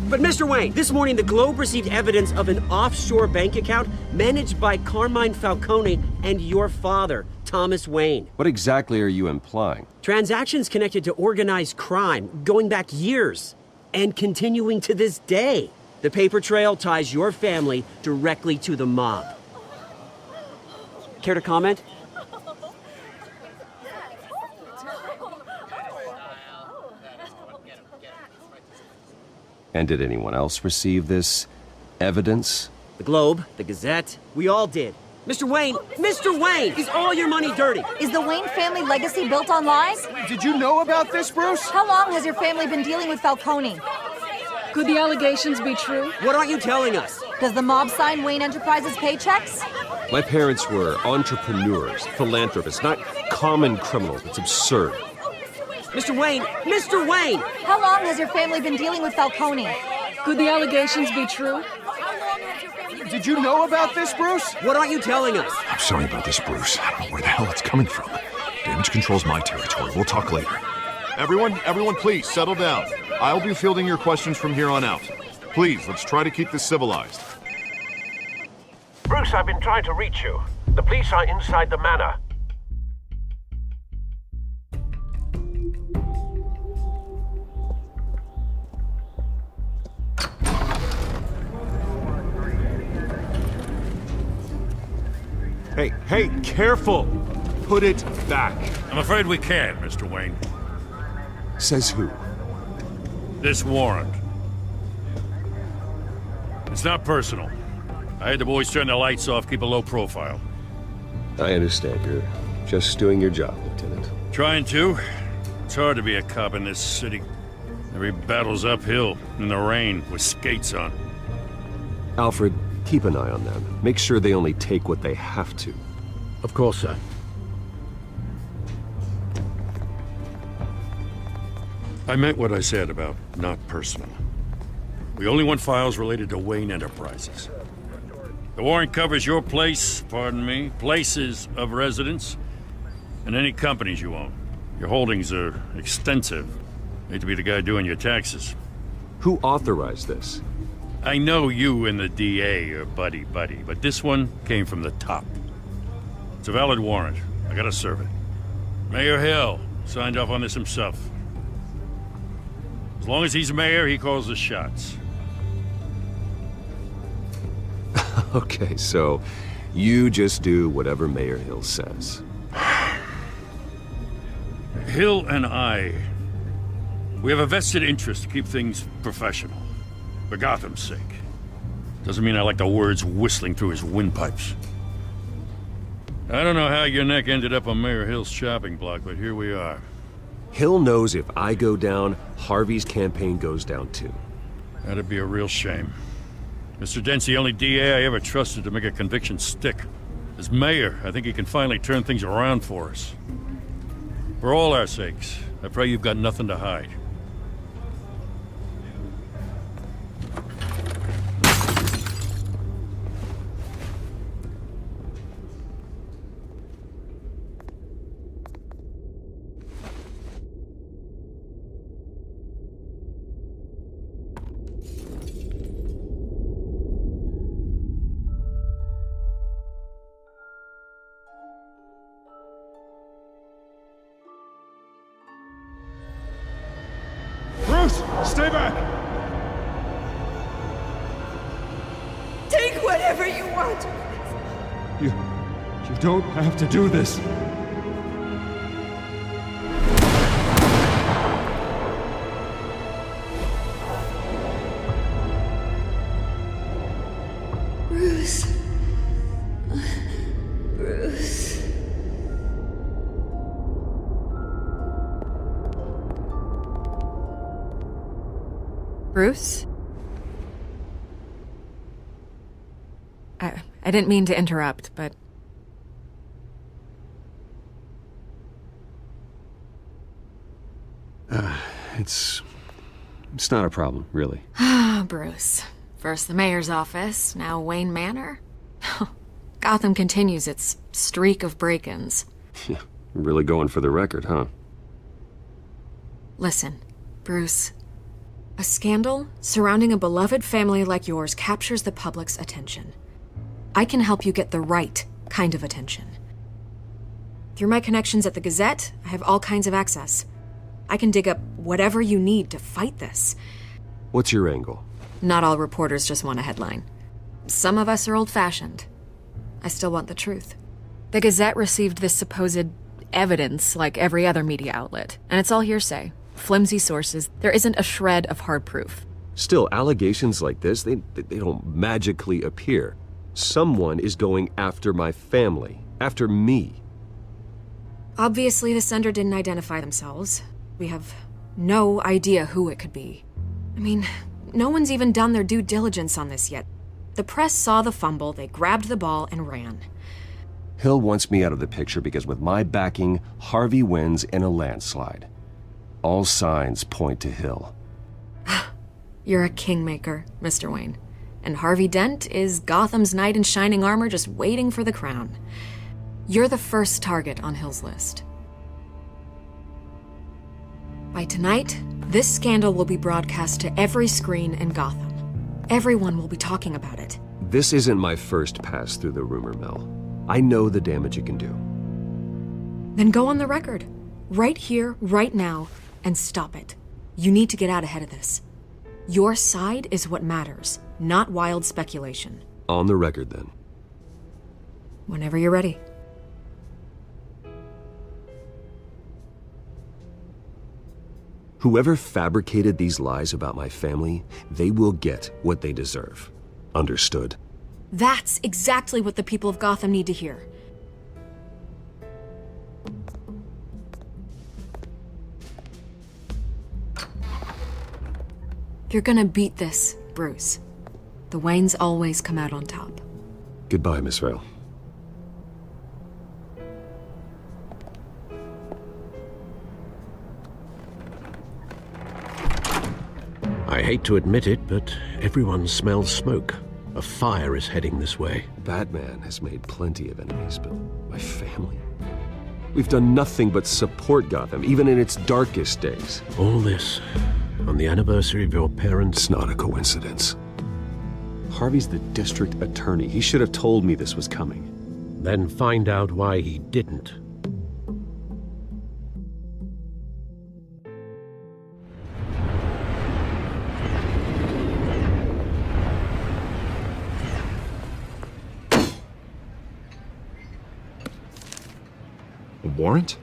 S14: But Mr. Wayne, this morning the Globe received evidence of an offshore bank account managed by Carmine Falcone and your father, Thomas Wayne.
S7: What exactly are you implying?
S14: Transactions connected to organized crime going back years and continuing to this day. The paper trail ties your family directly to the mob. Care to comment?
S7: And did anyone else receive this evidence?
S14: The Globe, the Gazette, we all did. Mr. Wayne! Mr. Wayne! Is all your money dirty?
S16: Is the Wayne family legacy built on lies?
S3: Did you know about this, Bruce?
S16: How long has your family been dealing with Falcone?
S15: Could the allegations be true?
S14: What aren't you telling us?
S16: Does the mob sign Wayne Enterprises paychecks?
S7: My parents were entrepreneurs, philanthropists, not common criminals. It's absurd.
S14: Mr. Wayne! Mr. Wayne!
S16: How long has your family been dealing with Falcone?
S15: Could the allegations be true?
S3: Did you know about this, Bruce?
S14: What aren't you telling us?
S9: I'm sorry about this, Bruce. I don't know where the hell it's coming from. Damage control's my territory. We'll talk later. Everyone, please, settle down. I'll be fielding your questions from here on out. Please, let's try to keep this civilized.
S17: Bruce, I've been trying to reach you. The police are inside the manor.
S7: Hey, careful! Put it back.
S1: I'm afraid we can't, Mr. Wayne.
S7: Says who?
S1: This warrant. It's not personal. I had the boys turn the lights off, keep a low profile.
S7: I understand. You're just doing your job, Lieutenant.
S1: Trying to. It's hard to be a cop in this city. Every battle's uphill, in the rain, with skates on.
S7: Alfred, keep an eye on them. Make sure they only take what they have to.
S6: Of course, sir.
S1: I meant what I said about not personal. We only want files related to Wayne Enterprises. The warrant covers your place, pardon me, places of residence, and any companies you own. Your holdings are extensive. Hate to be the guy doing your taxes.
S7: Who authorized this?
S1: I know you and the DA are buddy-buddy, but this one came from the top. It's a valid warrant. I gotta serve it. Mayor Hill signed off on this himself. As long as he's mayor, he calls the shots.
S7: Okay, so you just do whatever Mayor Hill says.
S1: Hill and I, we have a vested interest to keep things professional, for Gotham's sake.
S18: Doesn't mean I like the words whistling through his windpipes. I don't know how your neck ended up on Mayor Hill's shopping block, but here we are.
S7: Hill knows if I go down, Harvey's campaign goes down too.
S18: That'd be a real shame. Mr. Dent's the only DA I ever trusted to make a conviction stick. As mayor, I think he can finally turn things around for us. For all our sakes, I pray you've got nothing to hide.
S3: Stay back!
S11: Take whatever you want.
S3: You don't have to do this.
S11: Bruce. Bruce.
S15: Bruce? I didn't mean to interrupt, but...
S7: It's not a problem, really.
S15: Ah, Bruce. First the mayor's office, now Wayne Manor. Gotham continues its streak of break-ins.
S7: Really going for the record, huh?
S15: Listen, Bruce. A scandal surrounding a beloved family like yours captures the public's attention. I can help you get the right kind of attention. Through my connections at the Gazette, I have all kinds of access. I can dig up whatever you need to fight this.
S7: What's your angle?
S15: Not all reporters just want a headline. Some of us are old-fashioned. I still want the truth. The Gazette received this supposed evidence like every other media outlet, and it's all hearsay. Flimsy sources. There isn't a shred of hard proof.
S7: Still, allegations like this, they don't magically appear. Someone is going after my family, after me.
S15: Obviously, the sender didn't identify themselves. We have no idea who it could be. I mean, no one's even done their due diligence on this yet. The press saw the fumble, they grabbed the ball and ran.
S7: Hill wants me out of the picture because with my backing, Harvey wins in a landslide. All signs point to Hill.
S15: You're a kingmaker, Mr. Wayne. And Harvey Dent is Gotham's knight in shining armor just waiting for the crown. You're the first target on Hill's list. By tonight, this scandal will be broadcast to every screen in Gotham. Everyone will be talking about it.
S7: This isn't my first pass through the rumor mill. I know the damage it can do.
S15: Then go on the record. Right here, right now, and stop it. You need to get out ahead of this. Your side is what matters, not wild speculation.
S7: On the record, then.
S15: Whenever you're ready.
S7: Whoever fabricated these lies about my family, they will get what they deserve. Understood?
S15: That's exactly what the people of Gotham need to hear. You're gonna beat this, Bruce. The Waynes always come out on top.
S7: Goodbye, Miss Vale.
S6: I hate to admit it, but everyone smells smoke. A fire is heading this way.
S7: Batman has made plenty of enemies, but my family? We've done nothing but support Gotham, even in its darkest days.
S6: All this on the anniversary of your parents'...
S7: It's not a coincidence. Harvey's the district attorney. He should have told me this was coming.
S6: Then find out why he didn't.
S9: A warrant?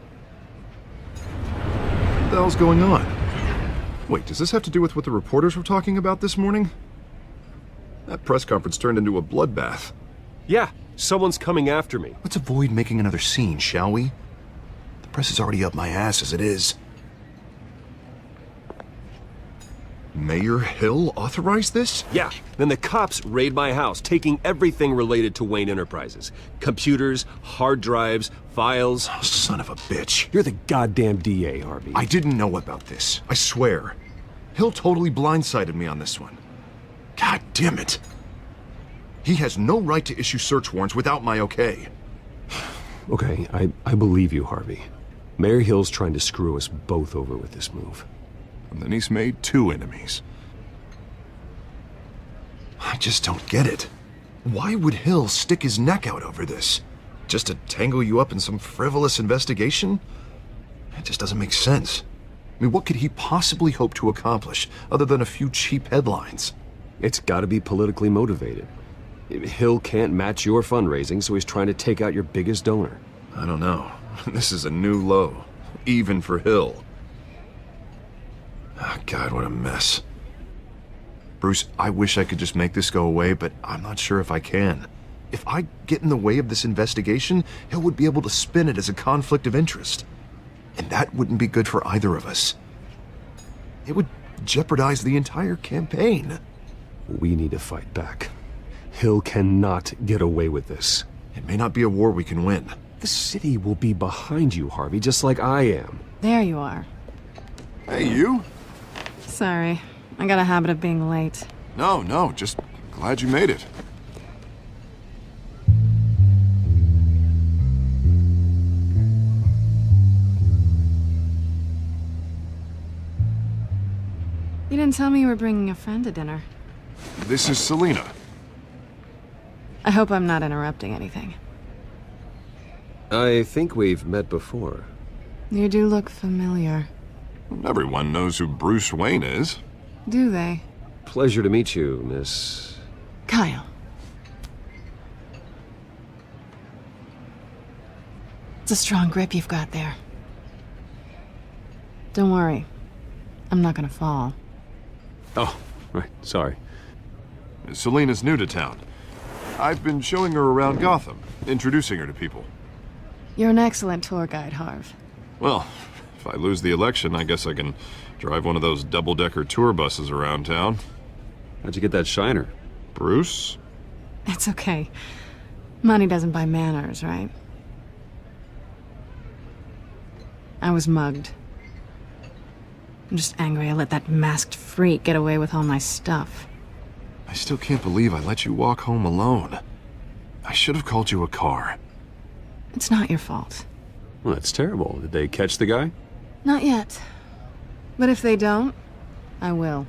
S9: What the hell's going on? Wait, does this have to do with what the reporters were talking about this morning? That press conference turned into a bloodbath.
S7: Yeah, someone's coming after me.
S9: Let's avoid making another scene, shall we? The press is already up my ass as it is. Mayor Hill authorized this?
S7: Yeah, then the cops raid my house, taking everything related to Wayne Enterprises. Computers, hard drives, files.
S9: Oh, son of a bitch.
S7: You're the goddamn DA, Harvey.
S9: I didn't know about this. I swear. Hill totally blindsided me on this one. God damn it. He has no right to issue search warrants without my okay.
S7: Okay, I believe you, Harvey. Mayor Hill's trying to screw us both over with this move.
S9: And then he's made 2 enemies. I just don't get it. Why would Hill stick his neck out over this? Just to tangle you up in some frivolous investigation? It just doesn't make sense. I mean, what could he possibly hope to accomplish other than a few cheap headlines?
S7: It's gotta be politically motivated. Hill can't match your fundraising, so he's trying to take out your biggest donor.
S9: I don't know. This is a new low, even for Hill. Oh, God, what a mess. Bruce, I wish I could just make this go away, but I'm not sure if I can. If I get in the way of this investigation, Hill would be able to spin it as a conflict of interest. And that wouldn't be good for either of us. It would jeopardize the entire campaign.
S7: We need to fight back. Hill cannot get away with this.
S9: It may not be a war we can win.
S7: The city will be behind you, Harvey, just like I am.
S8: There you are.
S9: Hey, you?
S8: Sorry. I got a habit of being late.
S9: No, just glad you made it.
S8: You didn't tell me you were bringing a friend to dinner.
S9: This is Selina.
S8: I hope I'm not interrupting anything.
S7: I think we've met before.
S8: You do look familiar.
S9: Everyone knows who Bruce Wayne is.
S8: Do they?
S7: Pleasure to meet you, Miss...
S8: Kyle. It's a strong grip you've got there. Don't worry. I'm not gonna fall.
S7: Oh, right, sorry.
S9: Selina's new to town. I've been showing her around Gotham, introducing her to people.
S8: You're an excellent tour guide, Harv.
S9: Well, if I lose the election, I guess I can drive one of those double-decker tour buses around town.
S7: How'd you get that shiner?
S9: Bruce?
S8: It's okay. Money doesn't buy manners, right? I was mugged. I'm just angry I let that masked freak get away with all my stuff.
S9: I still can't believe I let you walk home alone. I should have called you a car.
S8: It's not your fault.
S7: Well, that's terrible. Did they catch the guy?
S8: Not yet. But if they don't, I will.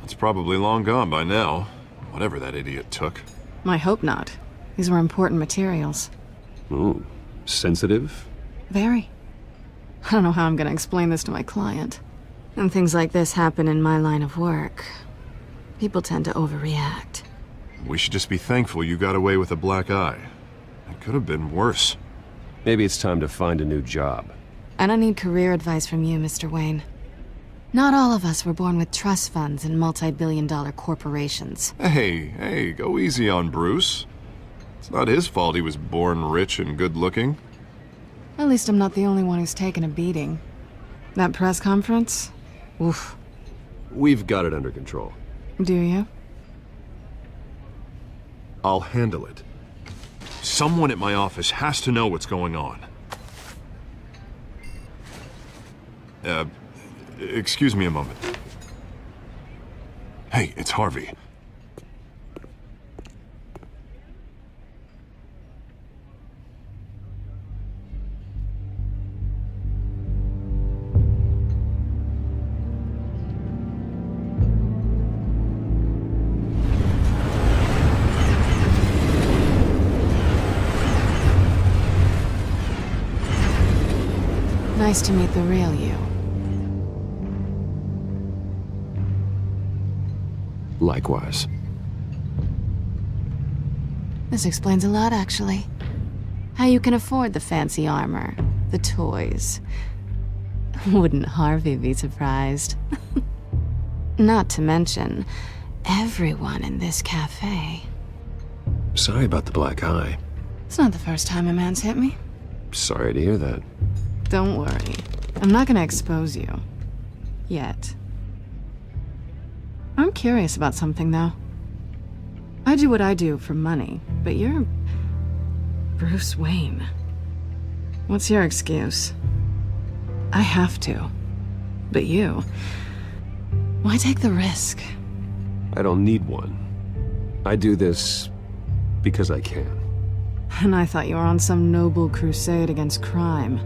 S9: It's probably long gone by now, whatever that idiot took.
S8: I hope not. These were important materials.
S7: Ooh, sensitive?
S8: Very. I don't know how I'm gonna explain this to my client. When things like this happen in my line of work, people tend to overreact.
S9: We should just be thankful you got away with a black eye. It could have been worse.
S7: Maybe it's time to find a new job.
S8: I don't need career advice from you, Mr. Wayne. Not all of us were born with trust funds and multi-billion-dollar corporations.
S9: Hey, go easy on Bruce. It's not his fault he was born rich and good-looking.
S8: At least I'm not the only one who's taken a beating. That press conference? Oof.
S7: We've got it under control.
S8: Do you?
S9: I'll handle it. Someone at my office has to know what's going on. Excuse me a moment. Hey, it's Harvey.
S8: Nice to meet the real you.
S7: Likewise.
S8: This explains a lot, actually. How you can afford the fancy armor, the toys. Wouldn't Harvey be surprised? Not to mention, everyone in this cafe.
S7: Sorry about the black eye.
S8: It's not the first time a man's hit me.
S7: Sorry to hear that.
S8: Don't worry. I'm not gonna expose you. Yet. I'm curious about something, though. I do what I do for money, but you're... Bruce Wayne. What's your excuse? I have to. But you... Why take the risk?
S7: I don't need one. I do this because I can.
S8: And I thought you were on some noble crusade against crime.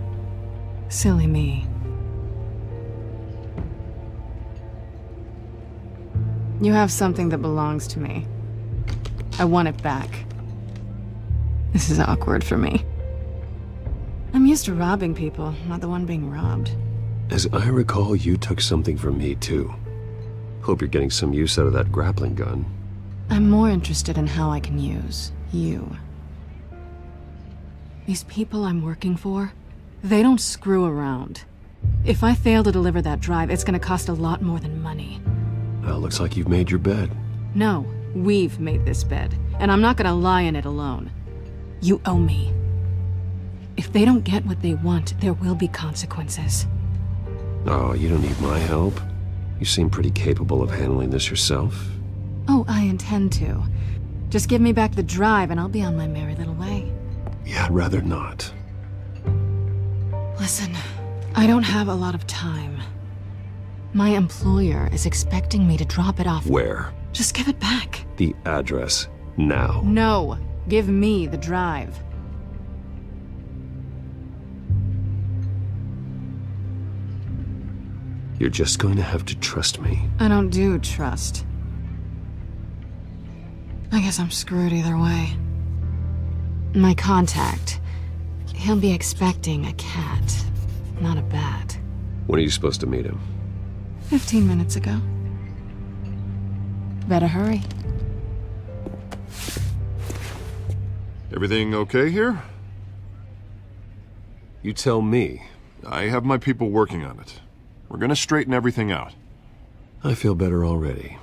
S8: Silly me. You have something that belongs to me. I want it back. This is awkward for me. I'm used to robbing people, not the one being robbed.
S7: As I recall, you took something from me, too. Hope you're getting some use out of that grappling gun.
S8: I'm more interested in how I can use you. These people I'm working for, they don't screw around. If I fail to deliver that drive, it's gonna cost a lot more than money.
S7: Well, looks like you've made your bed.
S8: No, we've made this bed, and I'm not gonna lie in it alone. You owe me. If they don't get what they want, there will be consequences.
S7: Oh, you don't need my help. You seem pretty capable of handling this yourself.
S8: Oh, I intend to. Just give me back the drive and I'll be on my merry little way.
S7: Yeah, I'd rather not.
S8: Listen, I don't have a lot of time. My employer is expecting me to drop it off.
S7: Where?
S8: Just give it back.
S7: The address, now.
S8: No, give me the drive.
S7: You're just going to have to trust me.
S8: I don't do trust. I guess I'm screwed either way. My contact, he'll be expecting a cat, not a bat.
S7: When are you supposed to meet him?
S8: 15 minutes ago. Better hurry.
S9: Everything okay here?
S7: You tell me.
S9: I have my people working on it. We're gonna straighten everything out.
S7: I feel better already.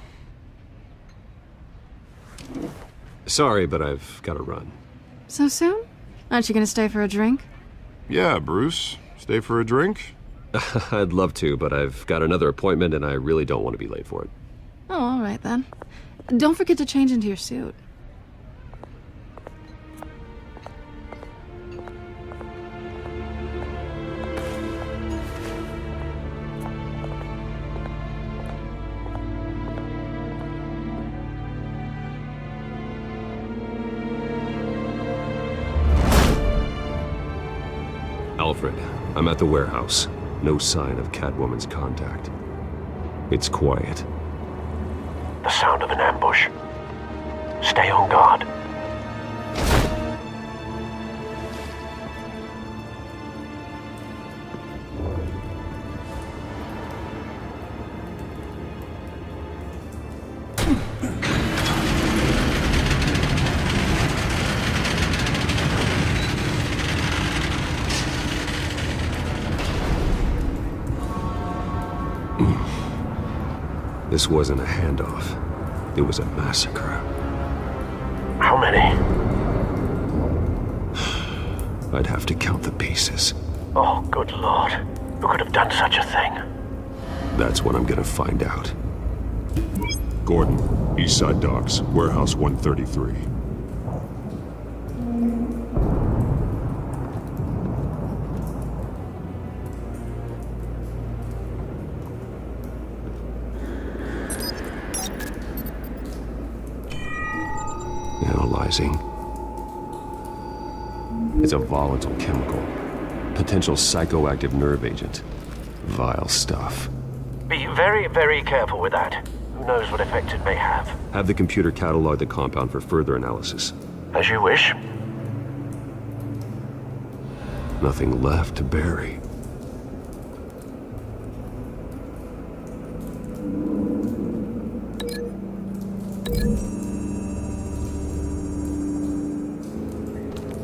S7: Sorry, but I've got to run.
S8: So soon? Aren't you gonna stay for a drink?
S9: Yeah, Bruce. Stay for a drink?
S7: I'd love to, but I've got another appointment and I really don't want to be late for it.
S8: Oh, all right then. Don't forget to change into your suit.
S7: Alfred, I'm at the warehouse. No sign of Catwoman's contact. It's quiet.
S17: The sound of an ambush. Stay on guard.
S7: This wasn't a handoff. It was a massacre.
S17: How many?
S7: I'd have to count the pieces.
S17: Oh, good lord. Who could have done such a thing?
S7: That's what I'm gonna find out.
S5: Gordon, Eastside Docks, Warehouse 133.
S7: Analyzing. It's a volatile chemical. Potential psychoactive nerve agent. Vile stuff.
S17: Be very, very careful with that. Who knows what effect it may have.
S7: Have the computer catalog the compound for further analysis.
S17: As you wish.
S7: Nothing left to bury.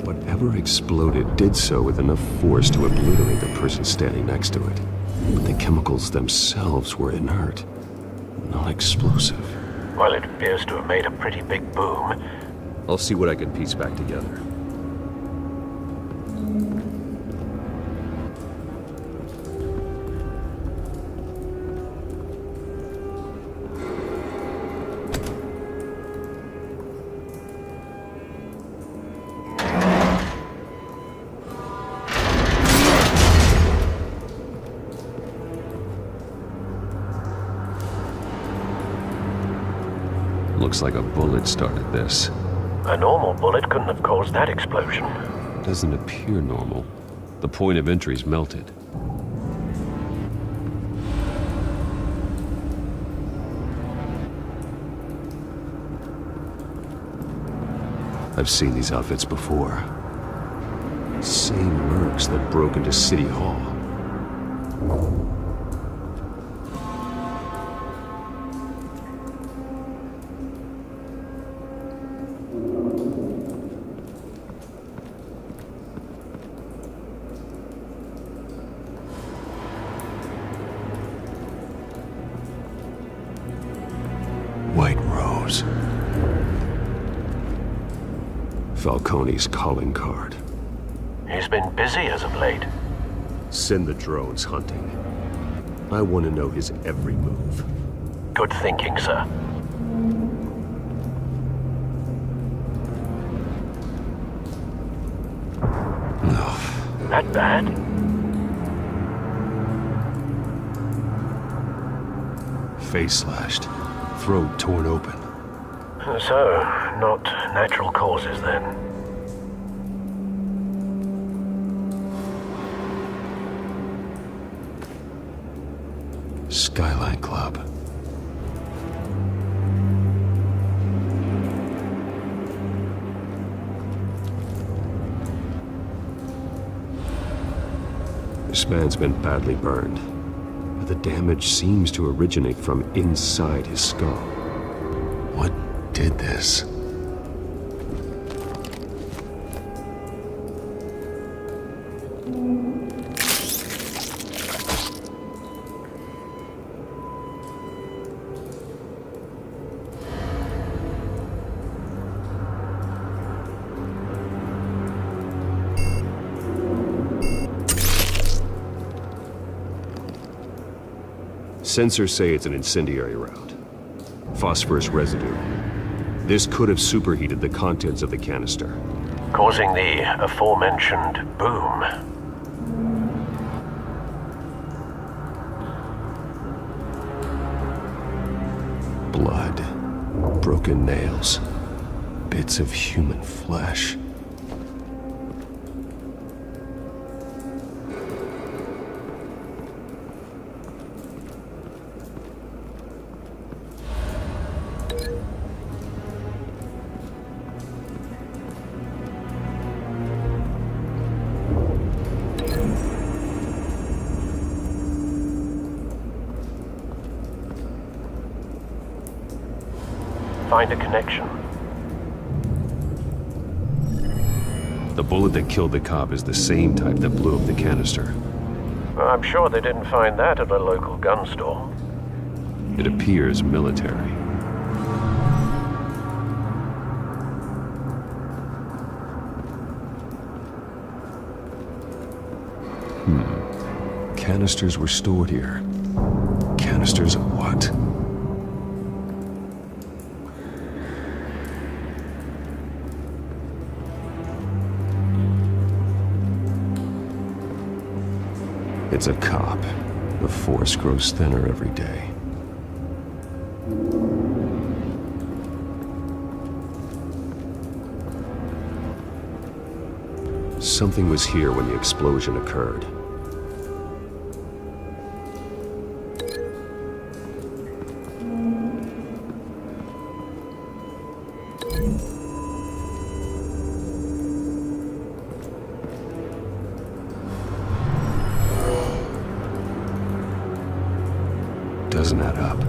S7: Whatever exploded did so with enough force to obliterate the person standing next to it. But the chemicals themselves were inert, not explosive.
S17: Well, it appears to have made a pretty big boom.
S7: I'll see what I can piece back together. Looks like a bullet started this.
S17: A normal bullet couldn't have caused that explosion.
S7: Doesn't appear normal. The point of entry's melted. I've seen these outfits before. Same mercs that broke into City Hall. White Rose. Falcone's calling card.
S17: He's been busy as of late.
S7: Send the drones hunting. I want to know his every move.
S17: Good thinking, sir. That bad?
S7: Face slashed. Throat torn open.
S17: So, not natural causes then.
S7: Skyline Club. This man's been badly burned, but the damage seems to originate from inside his skull. What did this? Sensors say it's an incendiary round. Phosphorus residue. This could have superheated the contents of the canister.
S17: Causing the aforementioned boom.
S7: Blood. Broken nails. Bits of human flesh.
S17: Find a connection.
S7: The bullet that killed the cop is the same type that blew up the canister.
S17: I'm sure they didn't find that at a local gun store.
S7: It appears military. Canisters were stored here. Canisters of what? It's a cop. The force grows thinner every day. Something was here when the explosion occurred. Doesn't add up.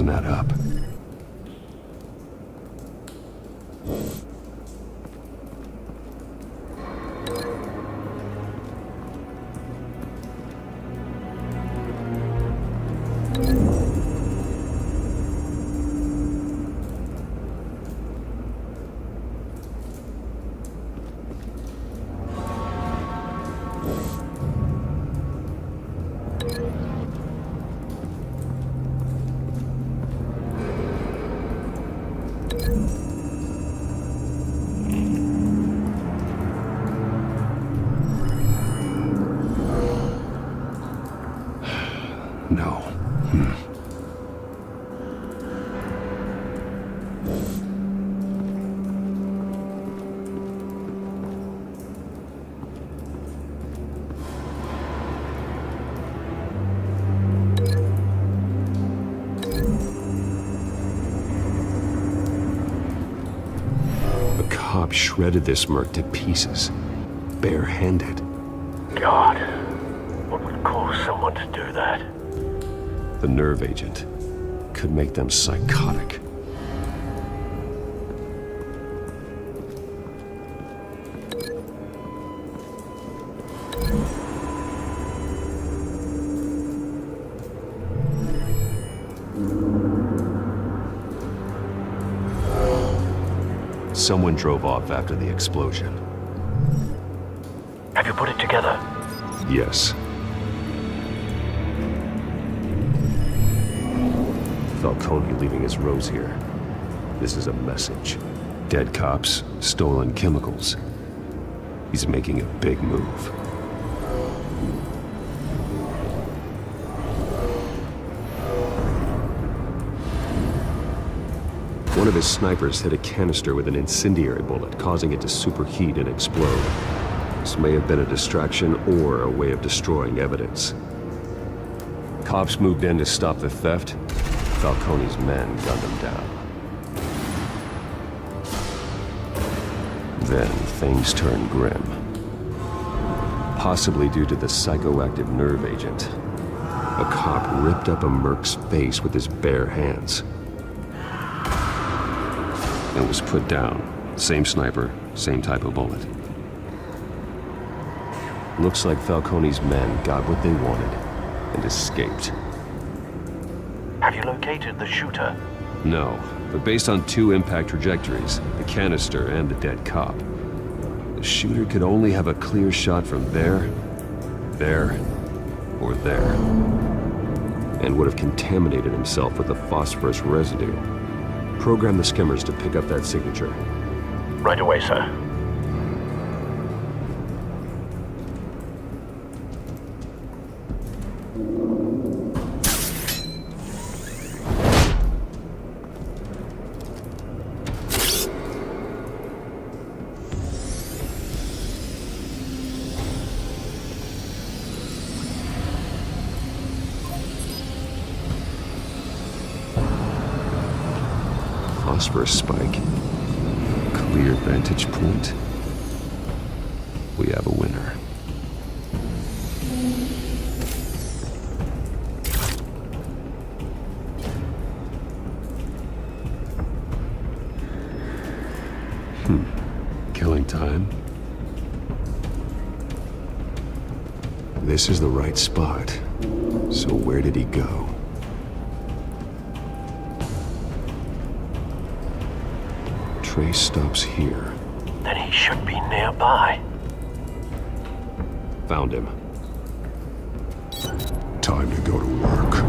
S7: doesn't add up. No. The cop shredded this merc to pieces, barehanded.
S17: God, what would cause someone to do that?
S7: The nerve agent could make them psychotic. Someone drove off after the explosion.
S17: Have you put it together?
S7: Yes. Falcone leaving his rose here. This is a message. Dead cops, stolen chemicals. He's making a big move. One of his snipers hit a canister with an incendiary bullet, causing it to superheat and explode. This may have been a distraction or a way of destroying evidence. Cops moved in to stop the theft. Falcone's men gunned him down. Then things turned grim. Possibly due to the psychoactive nerve agent. A cop ripped up a merc's face with his bare hands. And was put down. Same sniper, same type of bullet. Looks like Falcone's men got what they wanted and escaped.
S17: Have you located the shooter?
S7: No, but based on two impact trajectories, the canister and the dead cop, the shooter could only have a clear shot from there, or there, and would have contaminated himself with the phosphorus residue. Program the skimmers to pick up that signature.
S17: Right away, sir.
S7: Phosphorus spike. Clear vantage point. We have a winner. Killing time. This is the right spot. So where did he go? Trace stops here.
S17: Then he should be nearby.
S7: Found him.
S5: Time to go to work.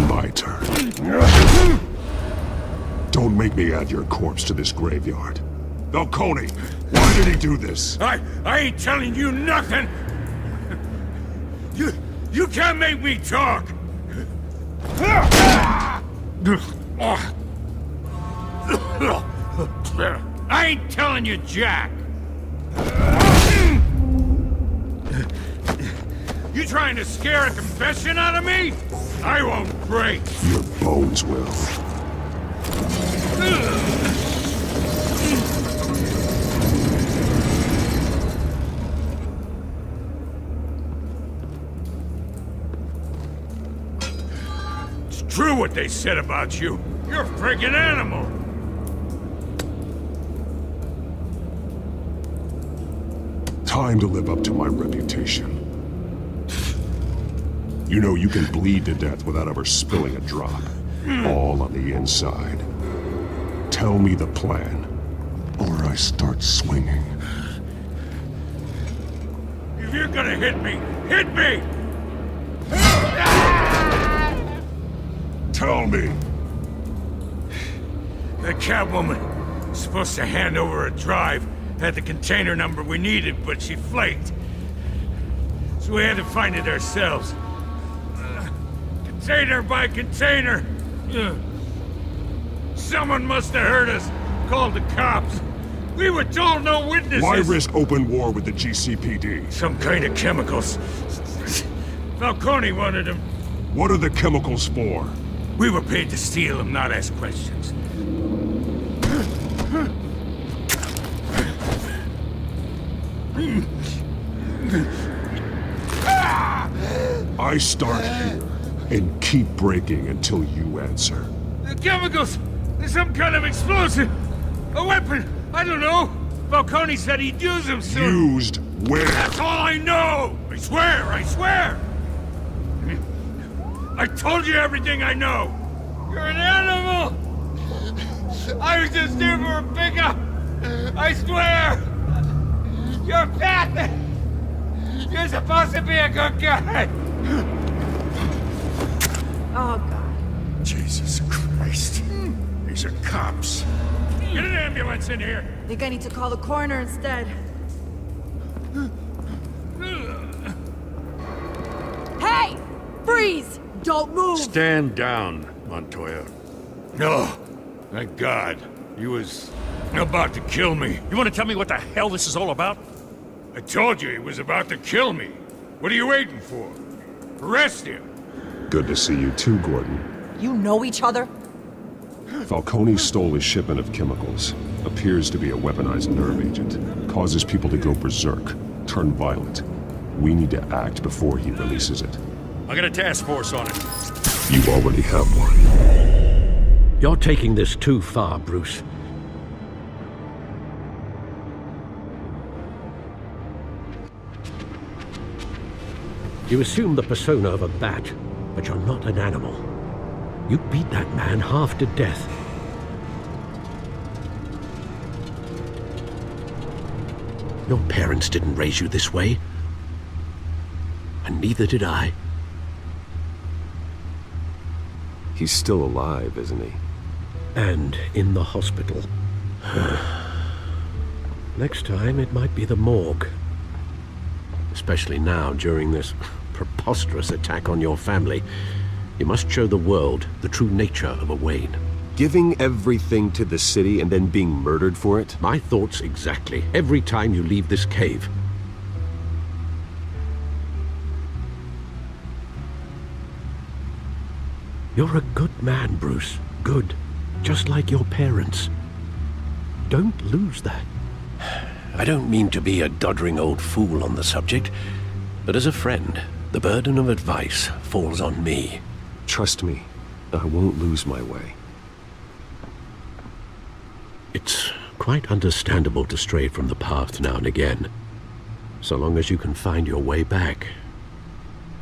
S5: My turn. Don't make me add your corpse to this graveyard. Falcone, why did he do this?
S1: I ain't telling you nothing! You can't make me talk! I ain't telling you jack! You trying to scare a confession out of me? I won't break!
S5: Your bones will.
S19: true what they said about you. You're a freaking animal.
S5: Time to live up to my reputation. You know you can bleed to death without ever spilling a drop. All on the inside. Tell me the plan, or I start swinging.
S19: If you're gonna hit me, hit me!
S5: Tell me!
S19: The Catwoman was supposed to hand over a drive, had the container number we needed, but she flaked. So we had to find it ourselves. Container by container. Someone must have heard us, called the cops. We were told no witnesses.
S5: Why risk open war with the GCPD?
S19: Some kind of chemicals. Falcone wanted them.
S5: What are the chemicals for?
S19: We were paid to steal them, not ask questions.
S5: I start here and keep breaking until you answer.
S19: The chemicals! There's some kind of explosive! A weapon! I don't know! Falcone said he'd use them soon!
S5: Used where?
S19: That's all I know! I swear! I swear! I told you everything I know! You're an animal! I was just here for a pickup! I swear! You're pathetic! You're supposed to be a good guy!
S16: Oh, God.
S19: Jesus Christ. These are cops. Get an ambulance in here!
S16: I think I need to call the coroner instead. Hey! Freeze! Don't move!
S18: Stand down, Montoya.
S19: No. Thank God. He was about to kill me.
S18: You want to tell me what the hell this is all about?
S19: I told you he was about to kill me. What are you waiting for? Arrest him.
S5: Good to see you too, Gordon.
S16: You know each other?
S5: Falcone stole a shipment of chemicals. Appears to be a weaponized nerve agent. Causes people to go berserk, turn violent. We need to act before he releases it.
S18: I got a task force on it.
S5: You already have one.
S6: You're taking this too far, Bruce. You assume the persona of a bat, but you're not an animal. You beat that man half to death. Your parents didn't raise you this way. And neither did I.
S7: He's still alive, isn't he?
S6: And in the hospital. Next time, it might be the morgue. Especially now, during this preposterous attack on your family. You must show the world the true nature of a Wayne.
S7: Giving everything to the city and then being murdered for it?
S6: My thoughts exactly. Every time you leave this cave. You're a good man, Bruce. Good. Just like your parents. Don't lose that. I don't mean to be a doddering old fool on the subject, but as a friend, the burden of advice falls on me.
S7: Trust me, I won't lose my way.
S6: It's quite understandable to stray from the path now and again, so long as you can find your way back.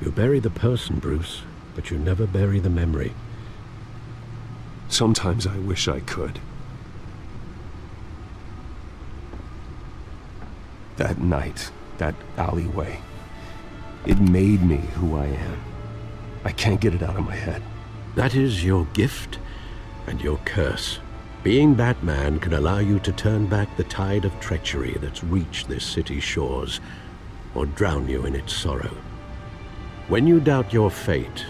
S6: You bury the person, Bruce, but you never bury the memory.
S7: Sometimes I wish I could. That night, that alleyway, it made me who I am. I can't get it out of my head.
S6: That is your gift and your curse. Being Batman can allow you to turn back the tide of treachery that's reached this city's shores, or drown you in its sorrow. When you doubt your fate,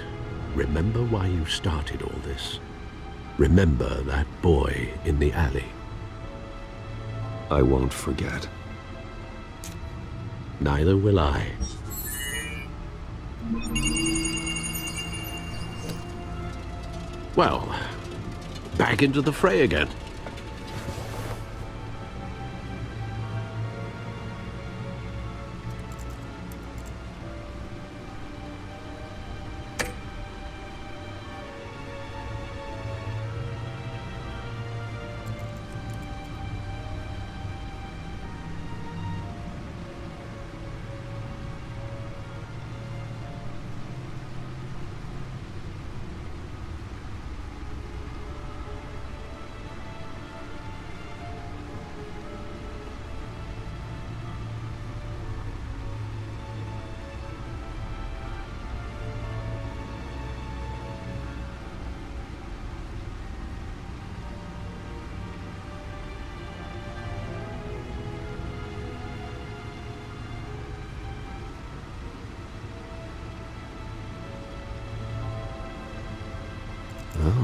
S6: remember why you started all this. Remember that boy in the alley.
S7: I won't forget.
S6: Neither will I. Well, back into the fray again.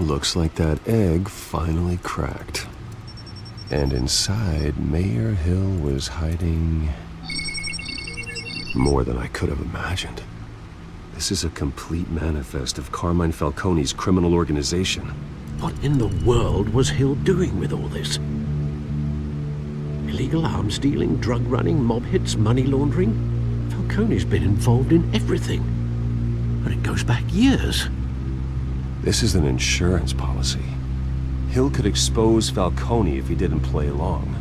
S7: Looks like that egg finally cracked. And inside, Mayor Hill was hiding more than I could have imagined. This is a complete manifest of Carmine Falcone's criminal organization.
S6: What in the world was Hill doing with all this? Illegal arms dealing, drug running, mob hits, money laundering? Falcone's been involved in everything. And it goes back years.
S7: This is an insurance policy. Hill could expose Falcone if he didn't play along.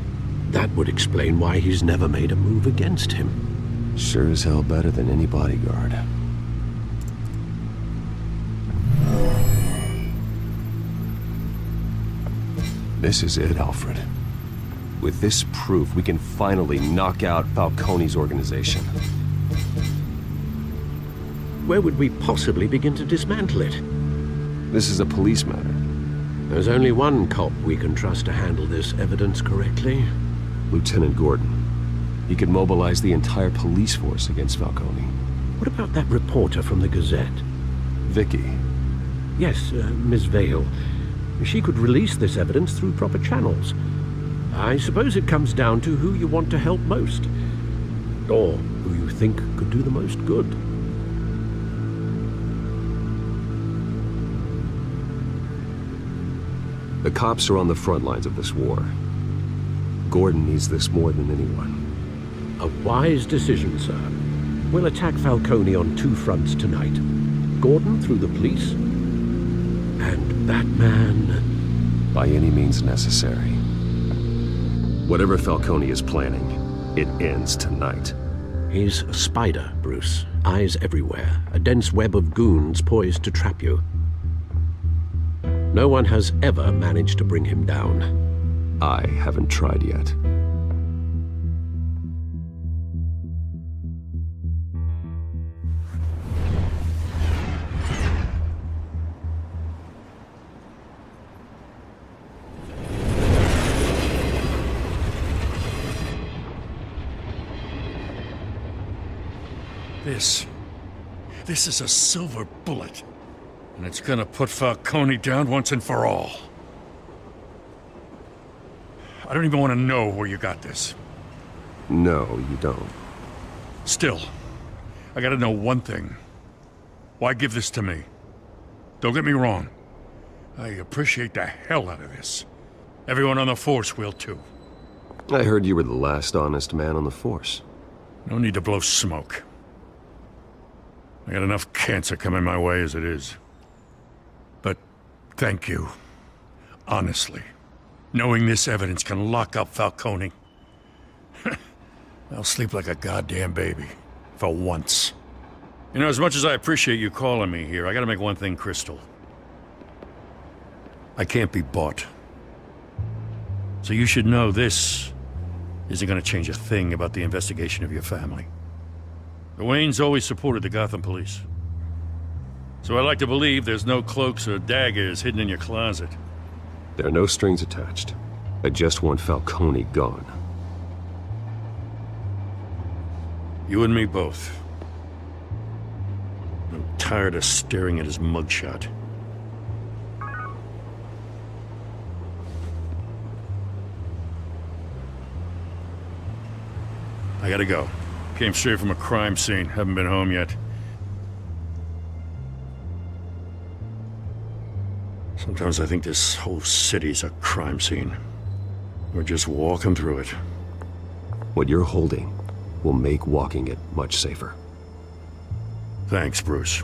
S6: That would explain why he's never made a move against him.
S7: Sure as hell better than any bodyguard. This is it, Alfred. With this proof, we can finally knock out Falcone's organization.
S6: Where would we possibly begin to dismantle it?
S7: This is a police matter.
S6: There's only one cop we can trust to handle this evidence correctly.
S7: Lieutenant Gordon. He could mobilize the entire police force against Falcone.
S6: What about that reporter from the Gazette?
S7: Vicky.
S6: Yes, Miss Vale. She could release this evidence through proper channels. I suppose it comes down to who you want to help most. Or who you think could do the most good.
S7: The cops are on the front lines of this war. Gordon needs this more than anyone.
S6: A wise decision, sir. We'll attack Falcone on two fronts tonight. Gordon through the police, and Batman...
S7: by any means necessary. Whatever Falcone is planning, it ends tonight.
S6: He's a spider, Bruce. Eyes everywhere. A dense web of goons poised to trap you. No one has ever managed to bring him down.
S7: I haven't tried yet.
S18: This is a silver bullet. And it's gonna put Falcone down once and for all. I don't even want to know where you got this.
S7: No, you don't.
S18: Still, I gotta know one thing. Why give this to me? Don't get me wrong. I appreciate the hell out of this. Everyone on the Force will too.
S7: I heard you were the last honest man on the Force.
S18: No need to blow smoke. I got enough cancer coming my way as it is. But thank you. Honestly. Knowing this evidence can lock up Falcone. I'll sleep like a goddamn baby. For once. You know, as much as I appreciate you calling me here, I gotta make one thing crystal. I can't be bought. So you should know this isn't gonna change a thing about the investigation of your family. The Waynes always supported the Gotham police. So I like to believe there's no cloaks or daggers hidden in your closet.
S7: There are no strings attached. I just want Falcone gone.
S18: You and me both. I'm tired of staring at his mugshot. I gotta go. Came straight from a crime scene. Haven't been home yet. Sometimes I think this whole city's a crime scene. We're just walking through it.
S7: What you're holding will make walking it much safer.
S18: Thanks, Bruce.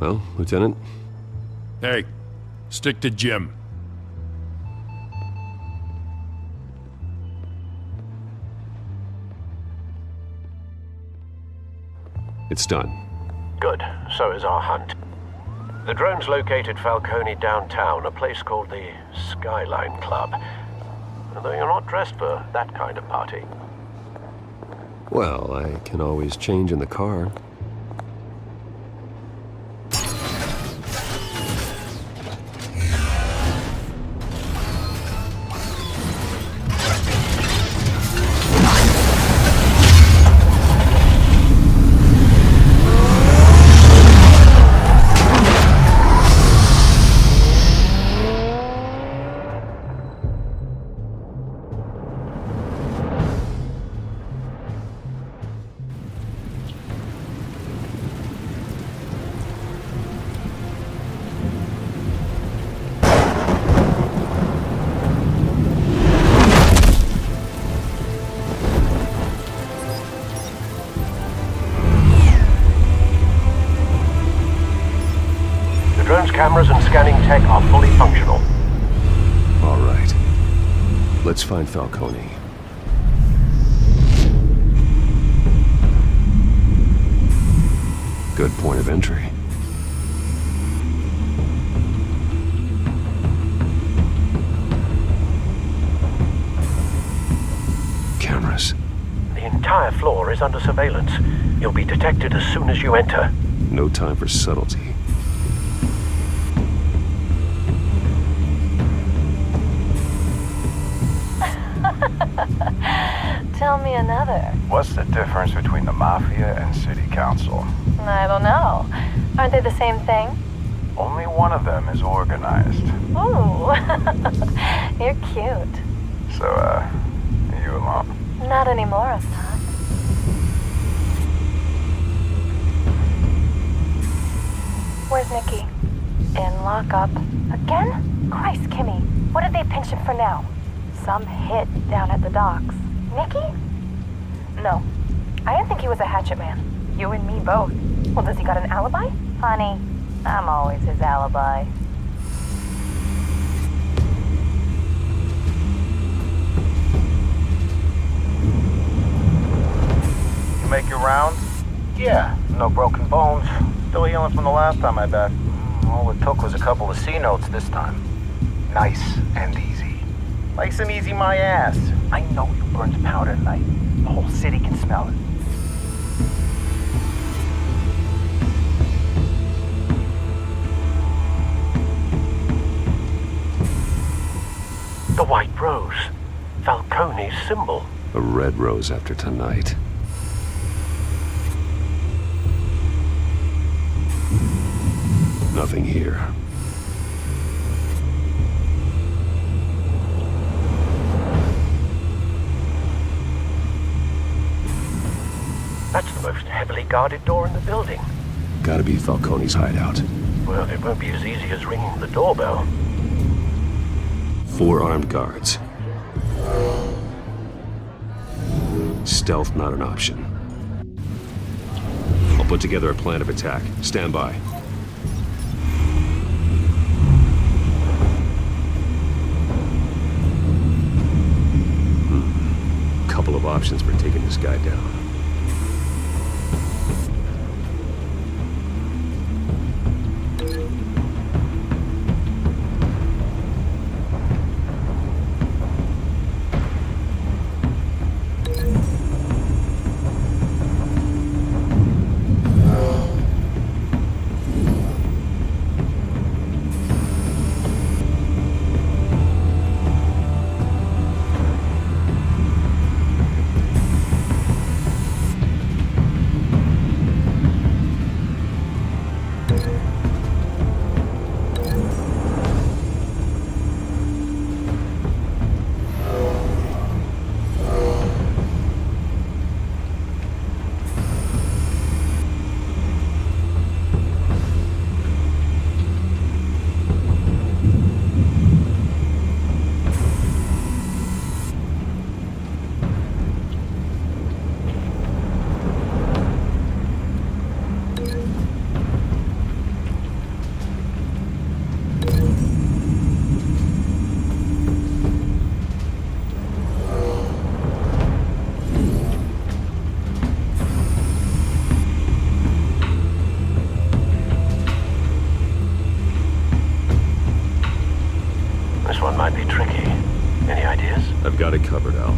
S7: Well, Lieutenant?
S18: Hey, stick to Jim.
S7: It's done.
S6: Good. So is our hunt. The drones located Falcone downtown, a place called the Skyline Club. Although you're not dressed for that kind of party.
S7: Well, I can always change in the car.
S5: Let's find Falcone. Good point of entry. Cameras.
S17: The entire floor is under surveillance. You'll be detected as soon as you enter.
S5: No time for subtlety.
S20: Tell me another.
S21: What's the difference between the Mafia and City Council?
S20: I don't know. Aren't they the same thing?
S21: Only one of them is organized.
S20: Ooh, you're cute.
S21: So, are you alone?
S20: Not anymore, Ustad. Where's Nikki? In lockup. Again? Christ, Kimmy. What did they pinch him for now? Some hit down at the docks. Nikki? No. I didn't think he was a hatchet man. You and me both. Well, does he got an alibi? Honey, I'm always his alibi.
S21: You make your rounds? Yeah, no broken bones. Still healing from the last time, I bet. All it took was a couple of C notes this time. Nice and easy. Like some easy my ass. I know you burned powder tonight. The whole city can smell it.
S17: The white rose. Falcone's symbol.
S5: A red rose after tonight. Nothing here.
S17: That's the most heavily guarded door in the building.
S5: Gotta be Falcone's hideout.
S17: Well, it won't be as easy as ringing the doorbell.
S5: 4 armed guards. Stealth not an option. I'll put together a plan of attack. Stand by. Couple of options for taking this guy down.
S17: This one might be tricky. Any ideas?
S5: I've got it covered, Al.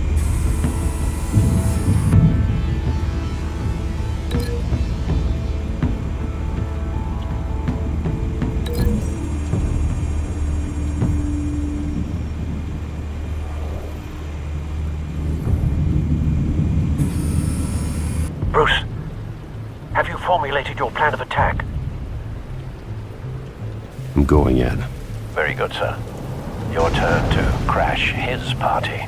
S17: Bruce, have you formulated your plan of attack?
S5: I'm going in.
S17: Very good, sir. Your turn to crash his party.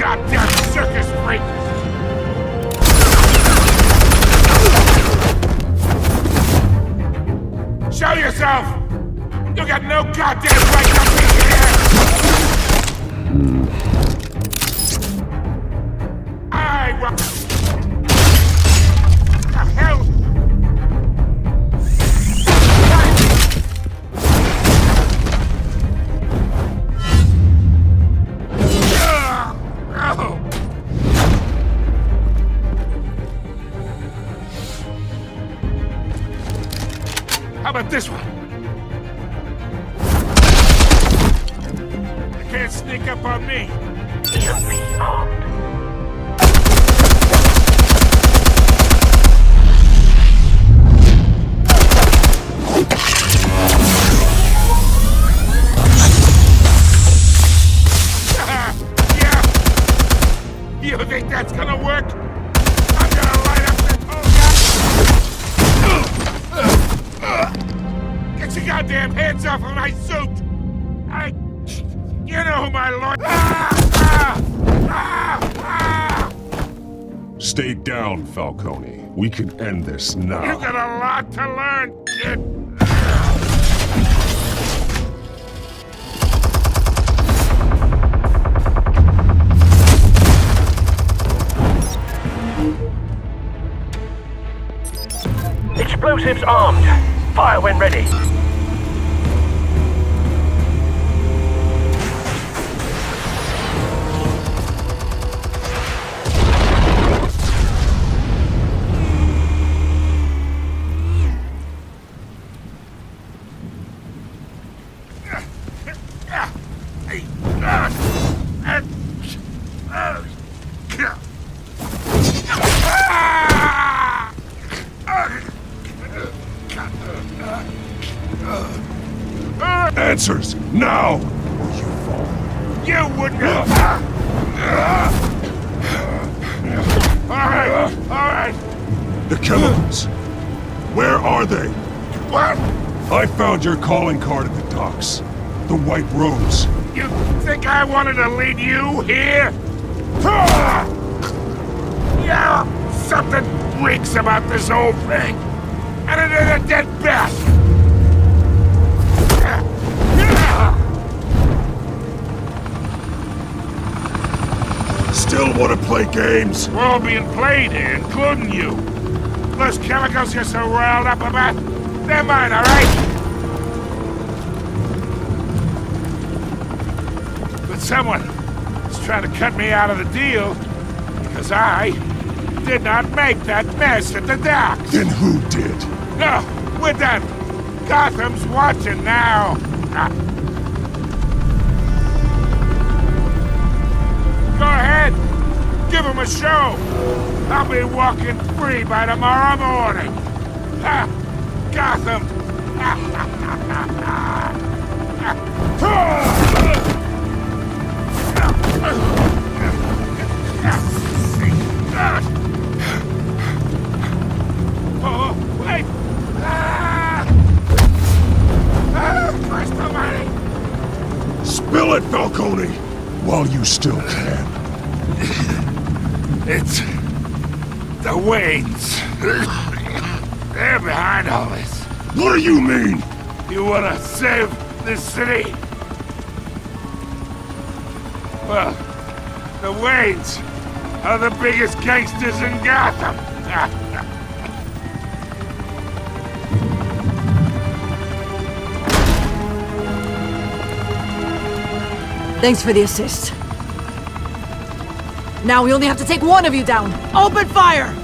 S1: goddamn circus freak! Show yourself! You got no goddamn right to be here! I will... The hell? How about this one? You can't sneak up on me. Yeah. You think that's gonna work? I'm gonna light up this whole guy. Get your goddamn hands off of my suit! You know who my lord...
S5: Stay down, Falcone. We can end this now.
S1: You got a lot to learn, kid.
S17: Explosives armed. Fire when ready.
S5: Answers, now!
S1: You wouldn't have... Alright!
S5: The chemicals. Where are they?
S1: What?
S5: I found your calling card at the docks. The White Rose.
S1: You think I wanted to lead you here? Yeah, something reeks about this whole thing. And it is a dead bat.
S5: Still want to play games?
S1: We're all being played here, including you. Those chemicals you're so riled up about, they're mine, all right? But someone is trying to cut me out of the deal because I did not make that mess at the docks.
S5: Then who did?
S1: No, we're done. Gotham's watching now. Go ahead. Give him a show. I'll be walking free by tomorrow morning. Ha! Gotham. Oh, wait. Christ almighty.
S5: Spill it, Falcone, while you still can.
S1: It's the Waynes. They're behind all this.
S5: What do you mean?
S1: You want to save this city? Well, the Waynes are the biggest gangsters in Gotham.
S16: Thanks for the assist. Now we only have to take one of you down. Open fire!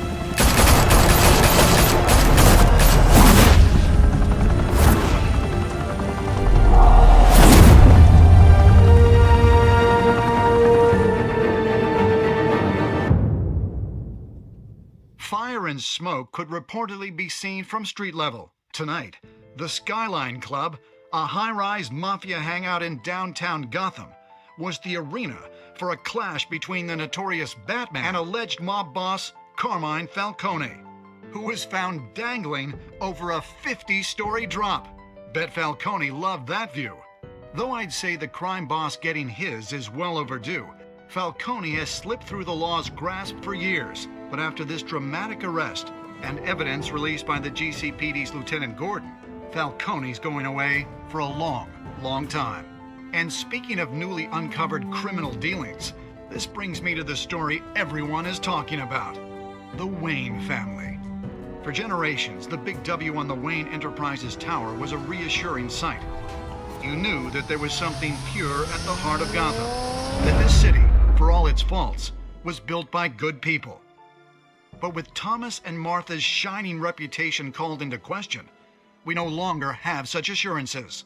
S12: Fire and smoke could reportedly be seen from street level. Tonight, the Skyline Club, a high-rise mafia hangout in downtown Gotham, was the arena for a clash between the notorious Batman and alleged mob boss Carmine Falcone, who was found dangling over a 50-story drop. Bet Falcone loved that view. Though I'd say the crime boss getting his is well overdue, Falcone has slipped through the law's grasp for years, but after this dramatic arrest and evidence released by the GCPD's Lieutenant Gordon, Falcone's going away for a long, long time. And speaking of newly uncovered criminal dealings, this brings me to the story everyone is talking about: the Wayne family. For generations, the big W on the Wayne Enterprises tower was a reassuring sight. You knew that there was something pure at the heart of Gotham, that this city, for all its faults, was built by good people. But with Thomas and Martha's shining reputation called into question, we no longer have such assurances.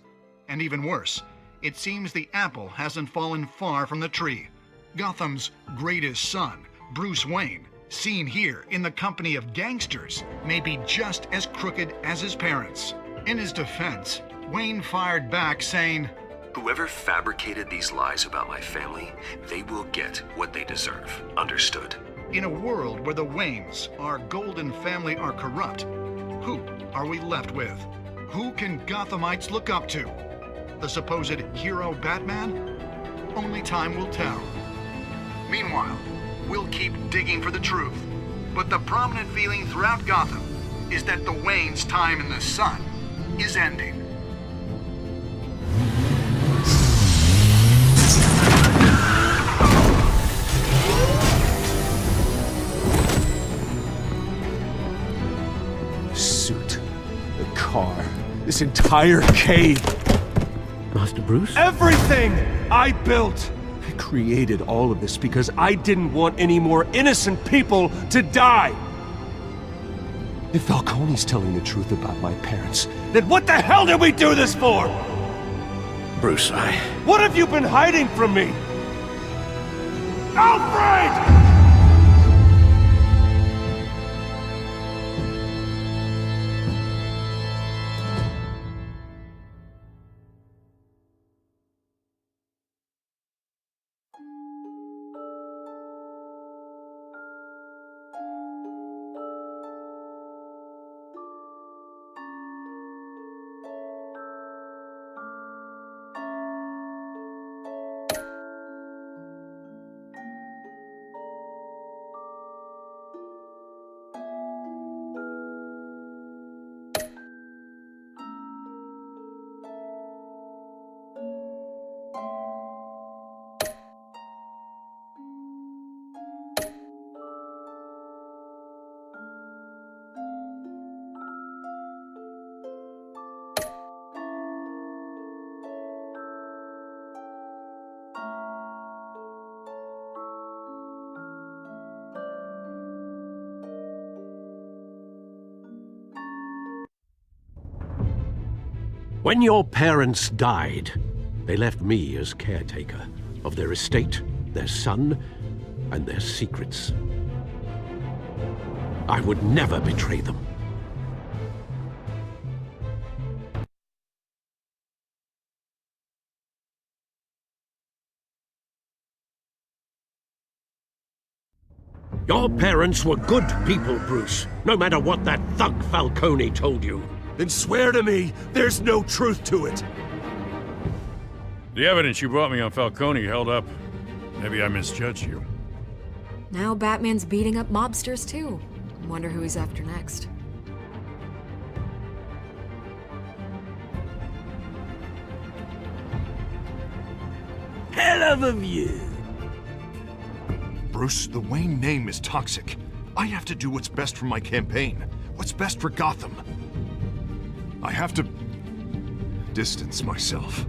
S12: And even worse, it seems the apple hasn't fallen far from the tree. Gotham's greatest son, Bruce Wayne, seen here in the company of gangsters, may be just as crooked as his parents. In his defense, Wayne fired back saying,
S2: "Whoever fabricated these lies about my family, they will get what they deserve. Understood?"
S12: In a world where the Waynes, our golden family, are corrupt, who are we left with? Who can Gothamites look up to? The supposed hero Batman? Only time will tell. Meanwhile, we'll keep digging for the truth. But the prominent feeling throughout Gotham is that the Waynes' time in the sun is ending.
S3: Suit, the car, this entire cave.
S6: Master Bruce?
S3: Everything I built! I created all of this because I didn't want any more innocent people to die! If Falcone's telling the truth about my parents, then what the hell did we do this for?
S6: Bruce,
S3: What have you been hiding from me? Alfred!
S6: When your parents died, they left me as caretaker of their estate, their son, and their secrets. I would never betray them. Your parents were good people, Bruce, no matter what that thug Falcone told you.
S3: Then swear to me there's no truth to it.
S18: The evidence you brought me on Falcone held up. Maybe I misjudged you.
S15: Now Batman's beating up mobsters too. Wonder who he's after next.
S3: Hell of a view.
S9: Bruce, the Wayne name is toxic. I have to do what's best for my campaign. What's best for Gotham. I have to distance myself.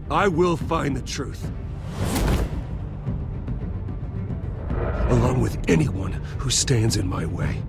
S3: I will find the truth. Along with anyone who stands in my way.